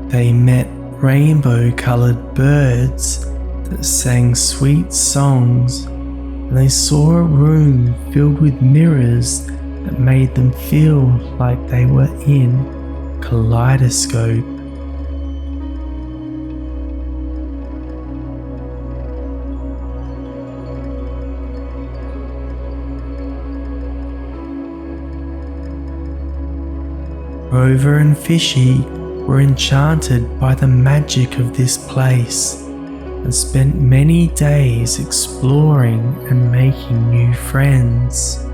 They met rainbow-coloured birds that sang sweet songs, and they saw a room filled with mirrors that made them feel like they were in a kaleidoscope. Rover and Fishy were enchanted by the magic of this place and spent many days exploring and making new friends.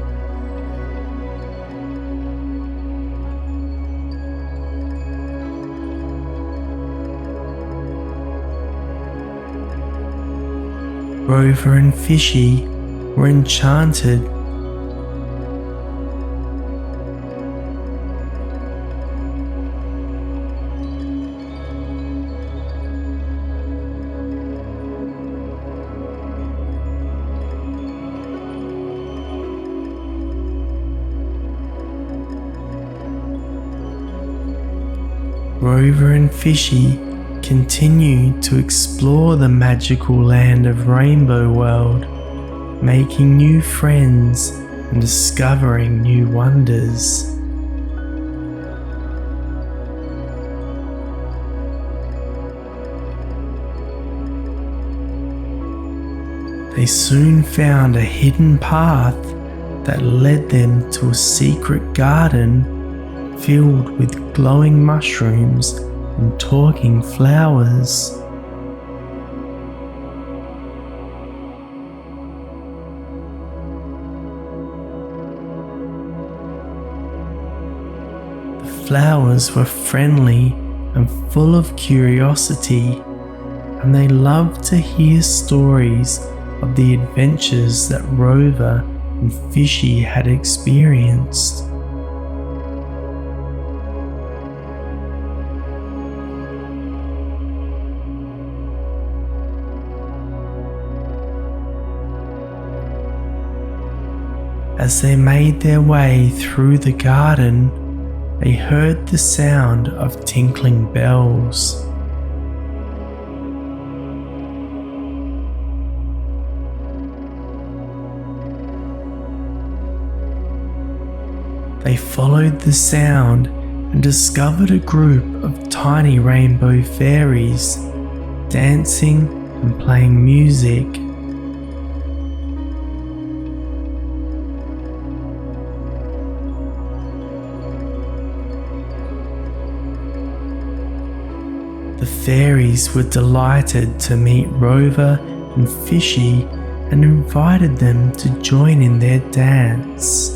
Rover and Fishy were enchanted Rover and Fishy continued to explore the magical land of Rainbow World, making new friends and discovering new wonders. They soon found a hidden path that led them to a secret garden filled with glowing mushrooms and talking flowers. The flowers were friendly and full of curiosity, and they loved to hear stories of the adventures that Rover and Fishy had experienced. As they made their way through the garden, they heard the sound of tinkling bells. They followed the sound and discovered a group of tiny rainbow fairies dancing and playing music. The fairies were delighted to meet Rover and Fishy and invited them to join in their dance.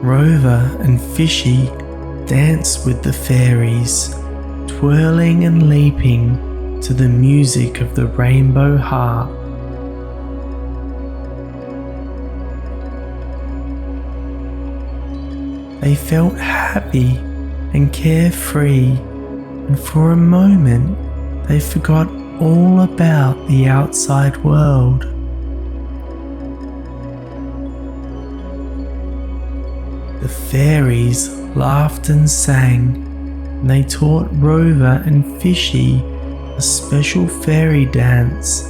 Rover and Fishy danced with the fairies, twirling and leaping to the music of the rainbow harp. They felt happy and carefree, and for a moment they forgot all about the outside world. The fairies laughed and sang, and they taught Rover and Fishy a special fairy dance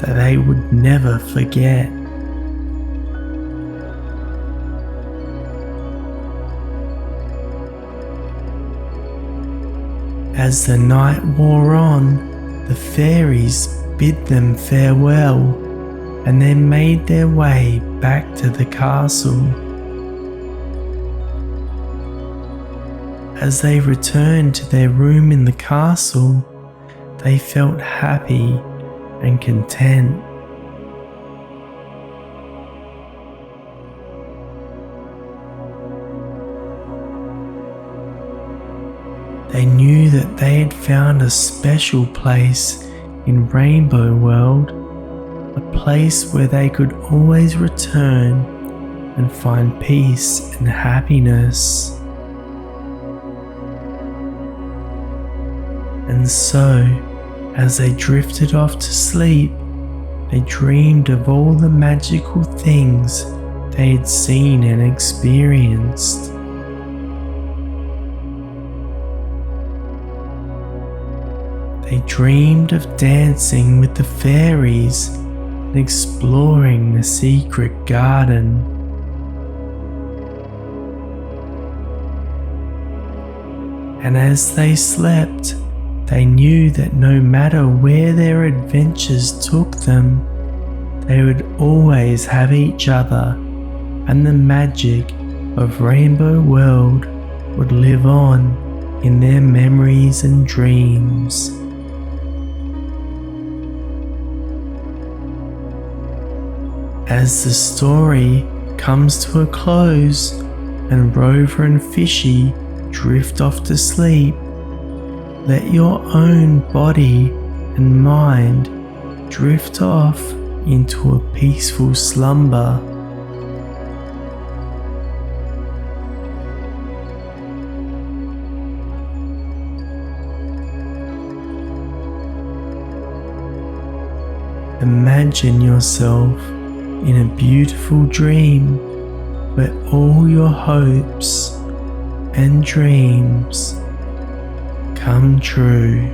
that they would never forget. As the night wore on, the fairies bid them farewell, and they made their way back to the castle. As they returned to their room in the castle, they felt happy and content. They knew that they had found a special place in Rainbow World, a place where they could always return and find peace and happiness. And so, as they drifted off to sleep, they dreamed of all the magical things they had seen and experienced. They dreamed of dancing with the fairies and exploring the secret garden. And as they slept, they knew that no matter where their adventures took them, they would always have each other, and the magic of Rainbow World would live on in their memories and dreams. As the story comes to a close and Rover and Fishy drift off to sleep, let your own body and mind drift off into a peaceful slumber. Imagine yourself in a beautiful dream where all your hopes and dreams come true.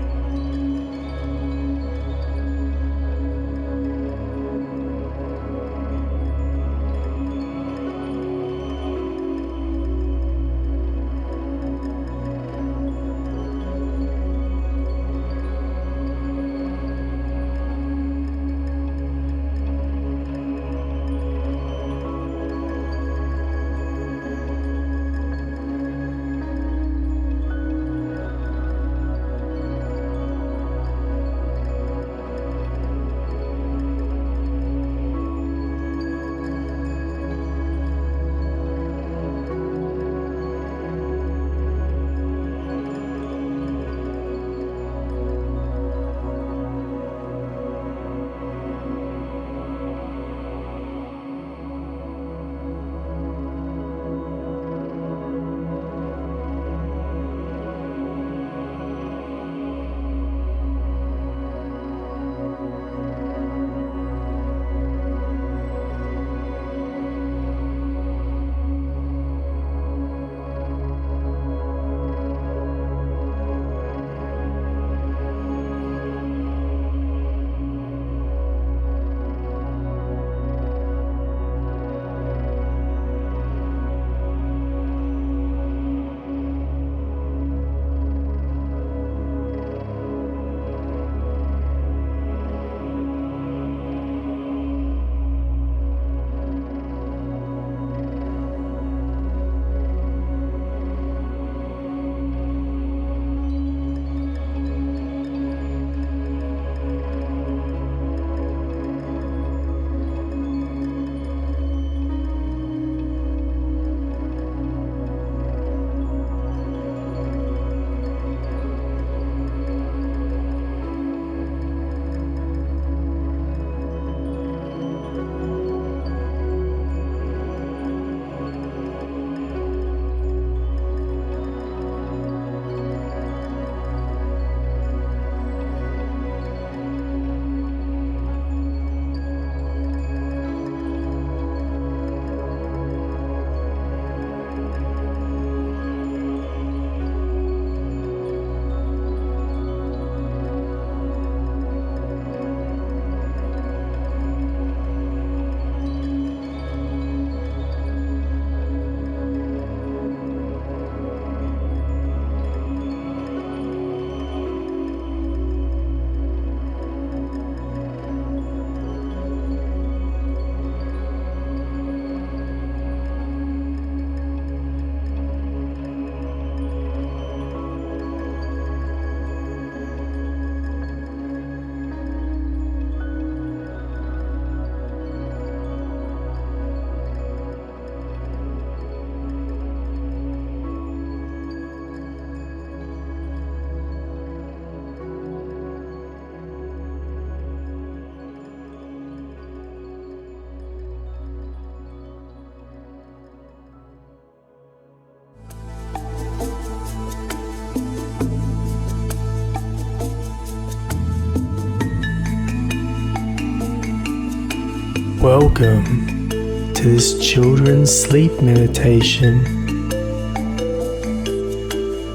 Welcome to this children's sleep meditation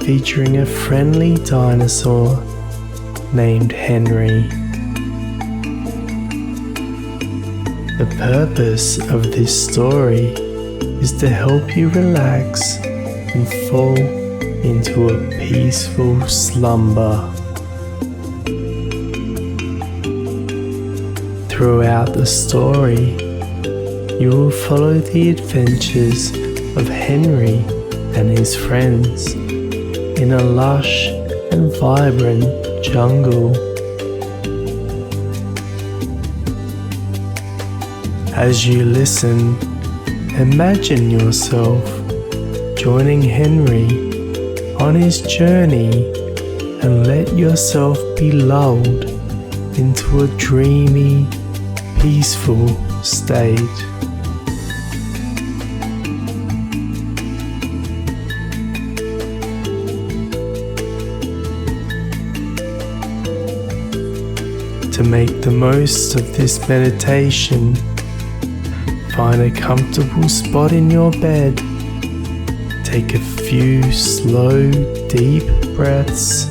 featuring a friendly dinosaur named Henry. The purpose of this story is to help you relax and fall into a peaceful slumber. Throughout the story, you will follow the adventures of Henry and his friends in a lush and vibrant jungle. As you listen, imagine yourself joining Henry on his journey and let yourself be lulled into a dreamy, peaceful state. To make the most of this meditation, find a comfortable spot in your bed. Take a few slow, deep breaths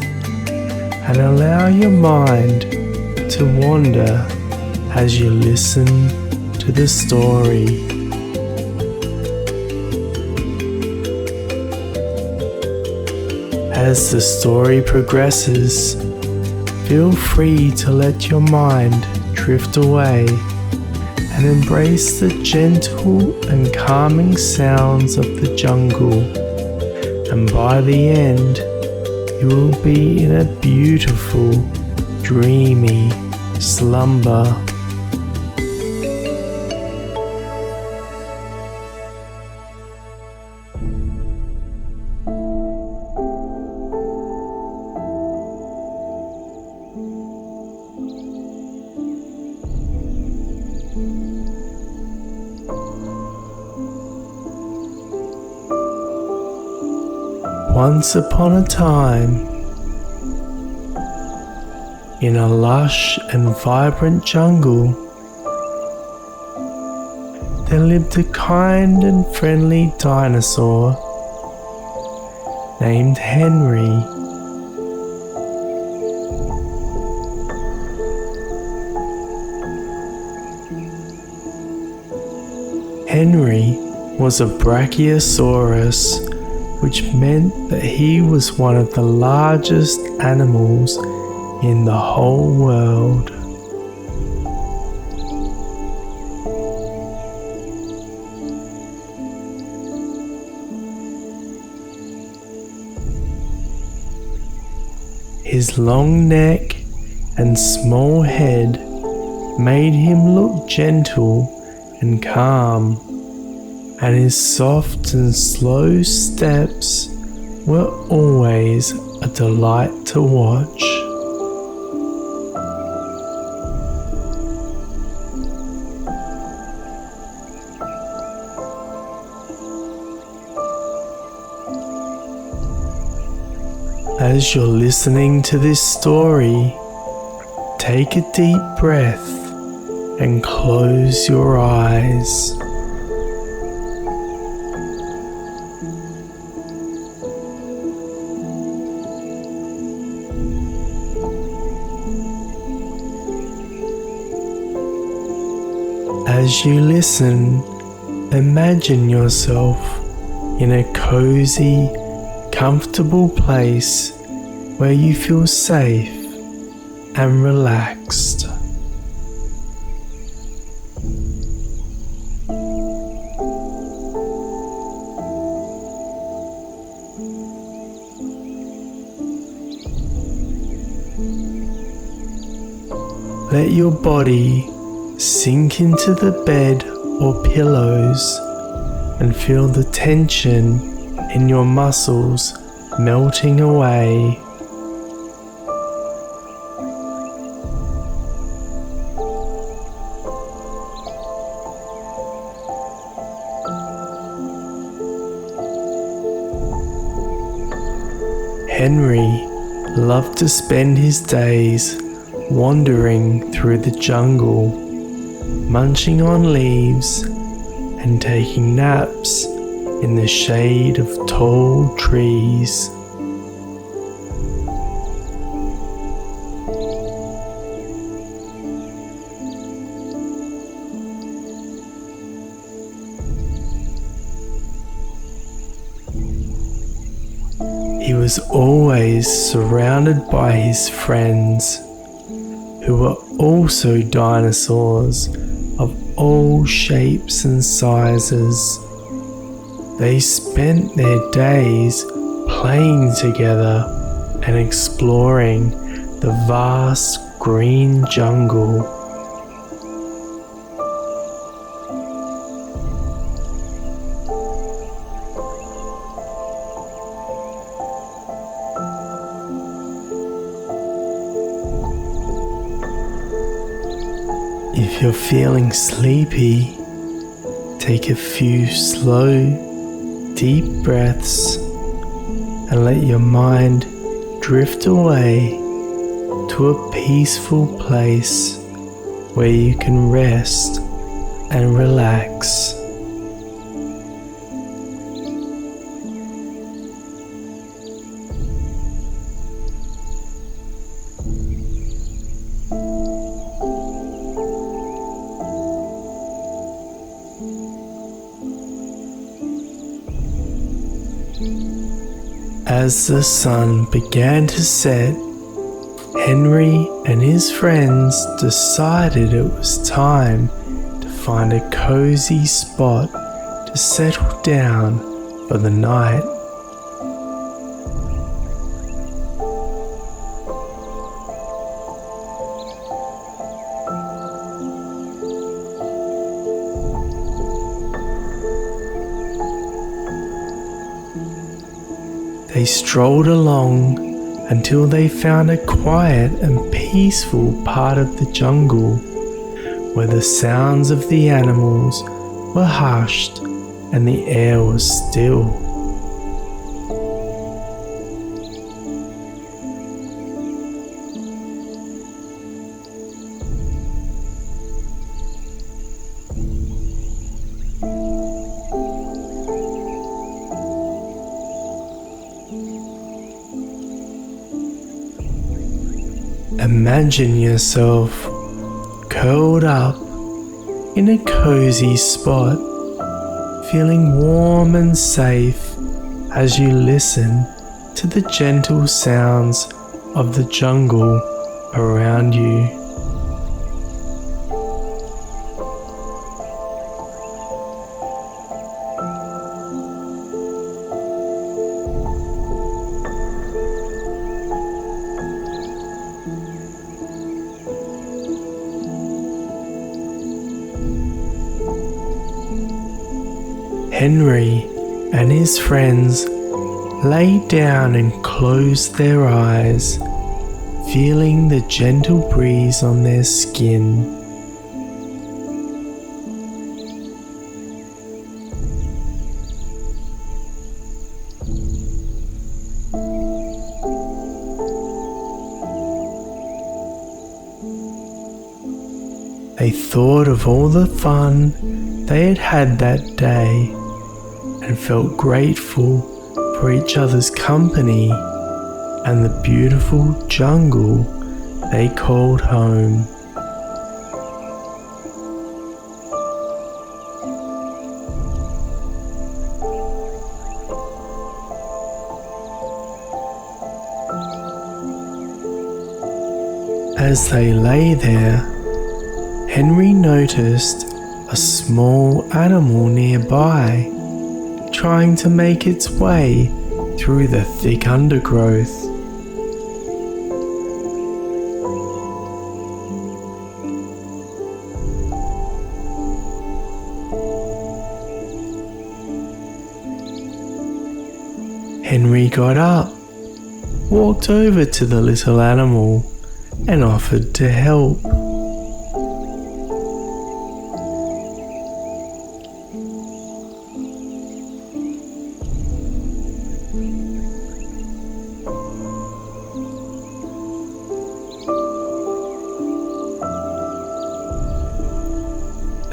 and allow your mind to wander as you listen to the story. As the story progresses, feel free to let your mind drift away and embrace the gentle and calming sounds of the jungle, and by the end, you will be in a beautiful, dreamy slumber. Once upon a time, in a lush and vibrant jungle, there lived a kind and friendly dinosaur named Henry. Henry was a brachiosaurus, which meant that he was one of the largest animals in the whole world. His long neck and small head made him look gentle and calm, and his soft and slow steps were always a delight to watch. As you're listening to this story, take a deep breath and close your eyes. As you listen, imagine yourself in a cozy, comfortable place where you feel safe and relaxed. Let your body sink into the bed or pillows and feel the tension in your muscles melting away. Henry loved to spend his days wandering through the jungle, munching on leaves and taking naps in the shade of tall trees. He was always surrounded by his friends, who were also dinosaurs of all shapes and sizes. They spent their days playing together and exploring the vast green jungle. If you're feeling sleepy, take a few slow, deep breaths and let your mind drift away to a peaceful place where you can rest and relax. As the sun began to set, Henry and his friends decided it was time to find a cozy spot to settle down for the night. They strolled along until they found a quiet and peaceful part of the jungle where the sounds of the animals were hushed and the air was still. Imagine yourself curled up in a cozy spot, feeling warm and safe as you listen to the gentle sounds of the jungle around you. Henry and his friends lay down and closed their eyes, feeling the gentle breeze on their skin. They thought of all the fun they had had that day and felt grateful for each other's company and the beautiful jungle they called home. As they lay there, Henry noticed a small animal nearby, trying to make its way through the thick undergrowth. Henry got up, walked over to the little animal, and offered to help.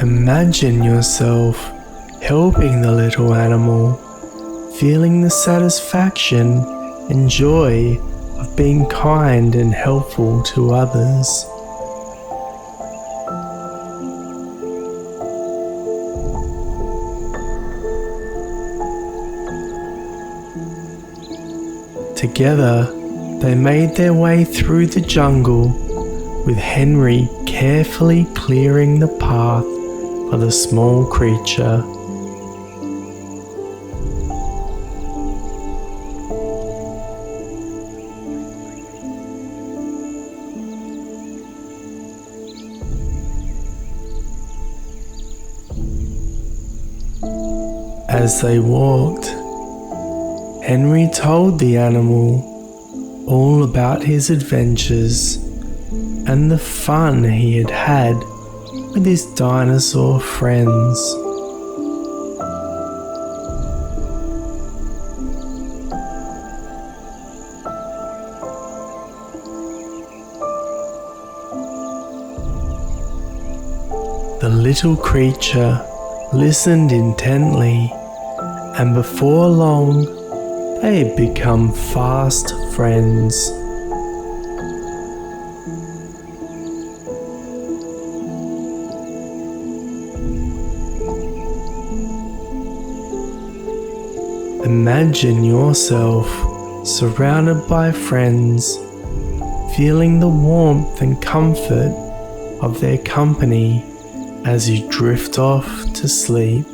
Imagine yourself helping the little animal, feeling the satisfaction and joy of being kind and helpful to others. Together, they made their way through the jungle, with Henry carefully clearing the path for the small creature. As they walked, Henry told the animal all about his adventures and the fun he had had with his dinosaur friends. The little creature listened intently, and before long they had become fast friends. Imagine yourself surrounded by friends, feeling the warmth and comfort of their company as you drift off to sleep.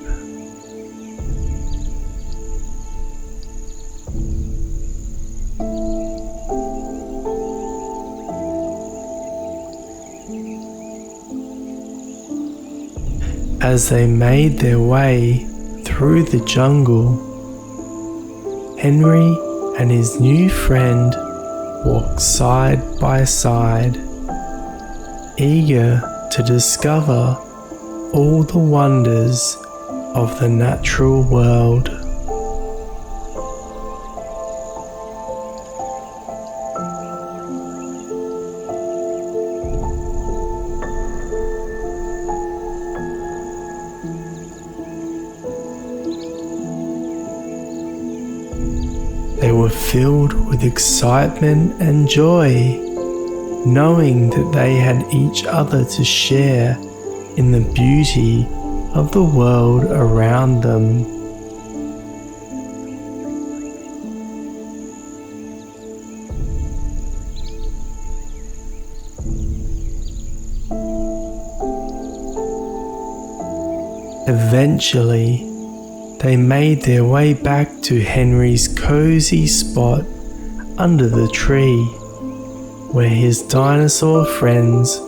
As they made their way through the jungle, Henry and his new friend walked side by side, eager to discover all the wonders of the natural world. They were filled with excitement and joy, knowing that they had each other to share in the beauty of the world around them. Eventually, they made their way back to Henry's cozy spot under the tree, where his dinosaur friends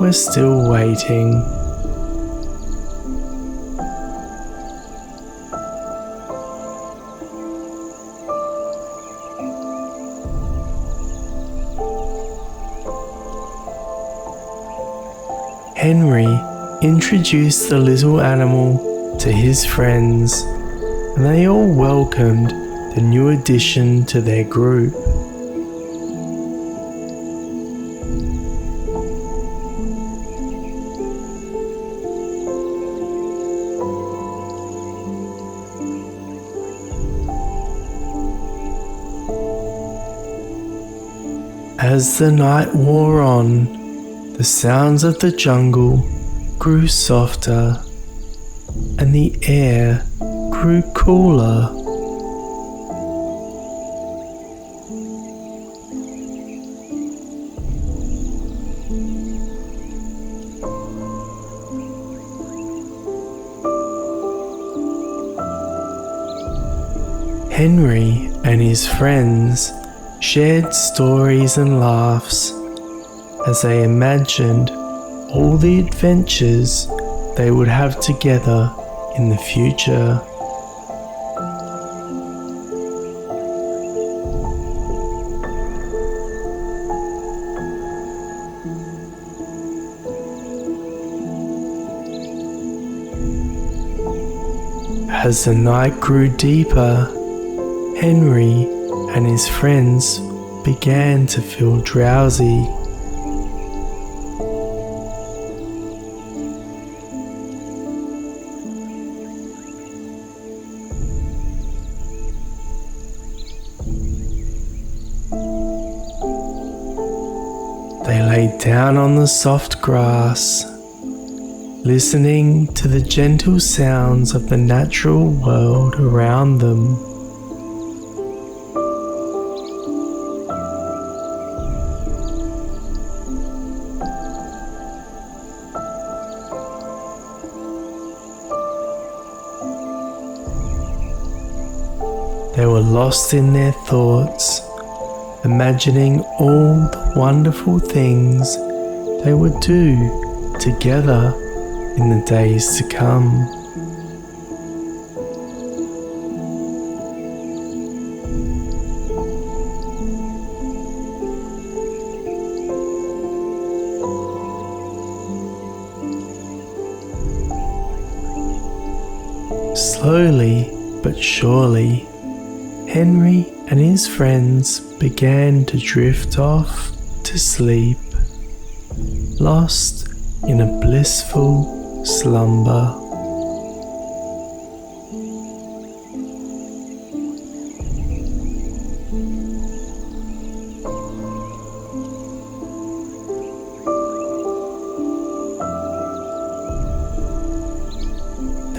were still waiting. Henry introduced the little animal to his friends, and they all welcomed the new addition to their group. As the night wore on, the sounds of the jungle grew softer, and the air grew cooler. Henry and his friends shared stories and laughs as they imagined all the adventures they would have together in the future. As the night grew deeper, Henry and his friends began to feel drowsy. lay down on the soft grass, listening to the gentle sounds of the natural world around them. They were lost in their thoughts, imagining all the wonderful things they would do together in the days to come. Slowly but surely, Henry and his friends began to drift off to sleep, lost in a blissful slumber.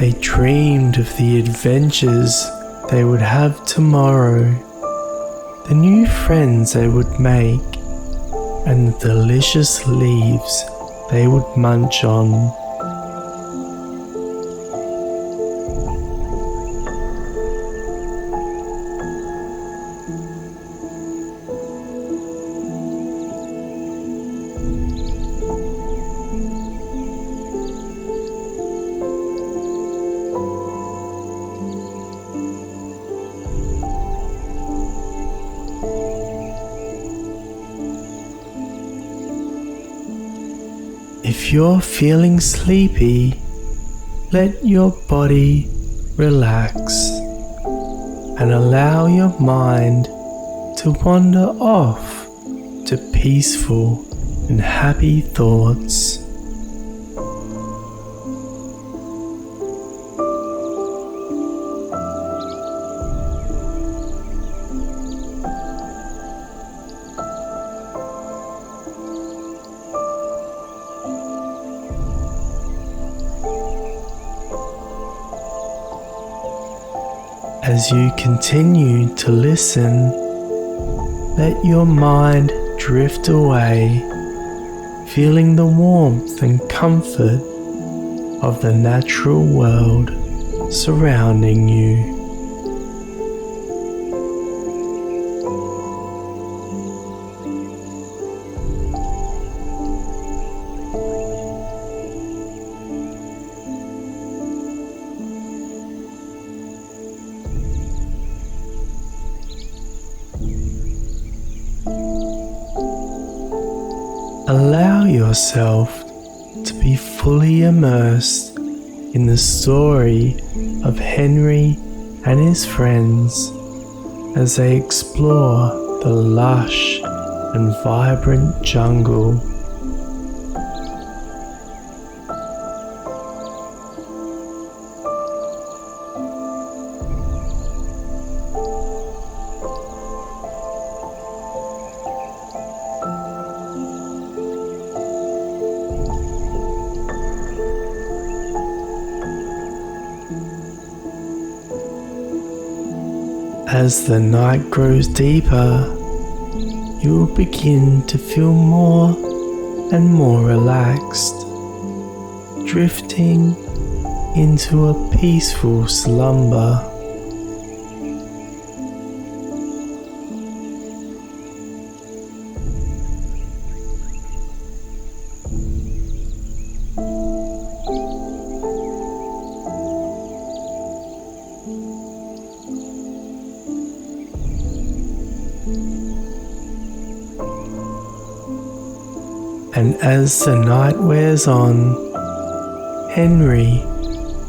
They dreamed of the adventures they would have tomorrow, the new friends they would make, and the delicious leaves they would munch on. If you're feeling sleepy, let your body relax and allow your mind to wander off to peaceful and happy thoughts. As you continue to listen, let your mind drift away, feeling the warmth and comfort of the natural world surrounding you. Allow yourself to be fully immersed in the story of Henry and his friends as they explore the lush and vibrant jungle. As the night grows deeper, you will begin to feel more and more relaxed, drifting into a peaceful slumber. And as the night wears on, Henry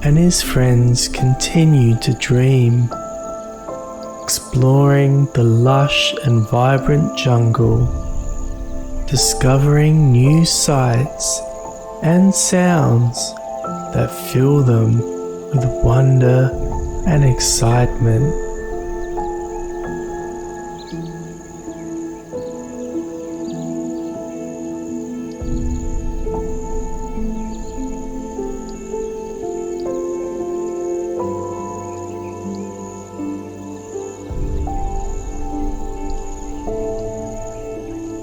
and his friends continue to dream, exploring the lush and vibrant jungle, discovering new sights and sounds that fill them with wonder and excitement.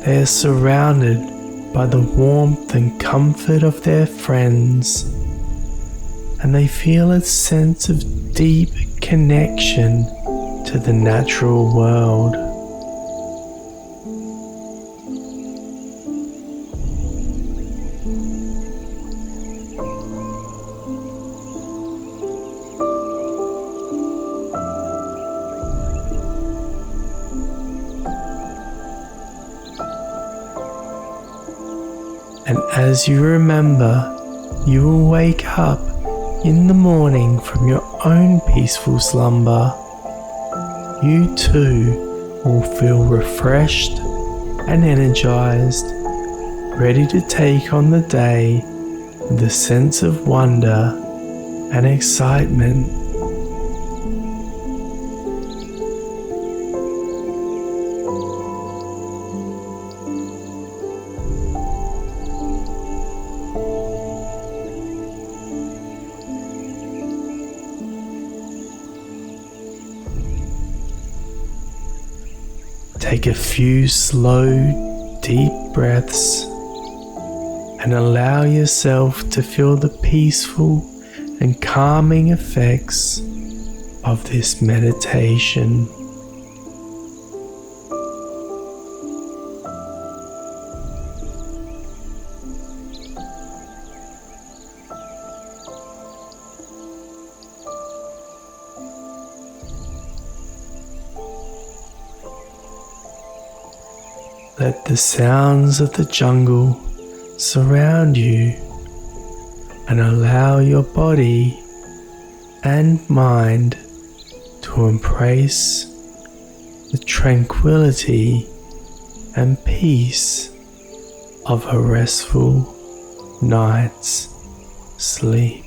They are surrounded by the warmth and comfort of their friends, and they feel a sense of deep connection to the natural world. And as you remember, you will wake up in the morning from your own peaceful slumber. You too will feel refreshed and energized, ready to take on the day with a sense of wonder and excitement. Take a few slow, deep breaths and allow yourself to feel the peaceful and calming effects of this meditation. Let the sounds of the jungle surround you and allow your body and mind to embrace the tranquility and peace of a restful night's sleep.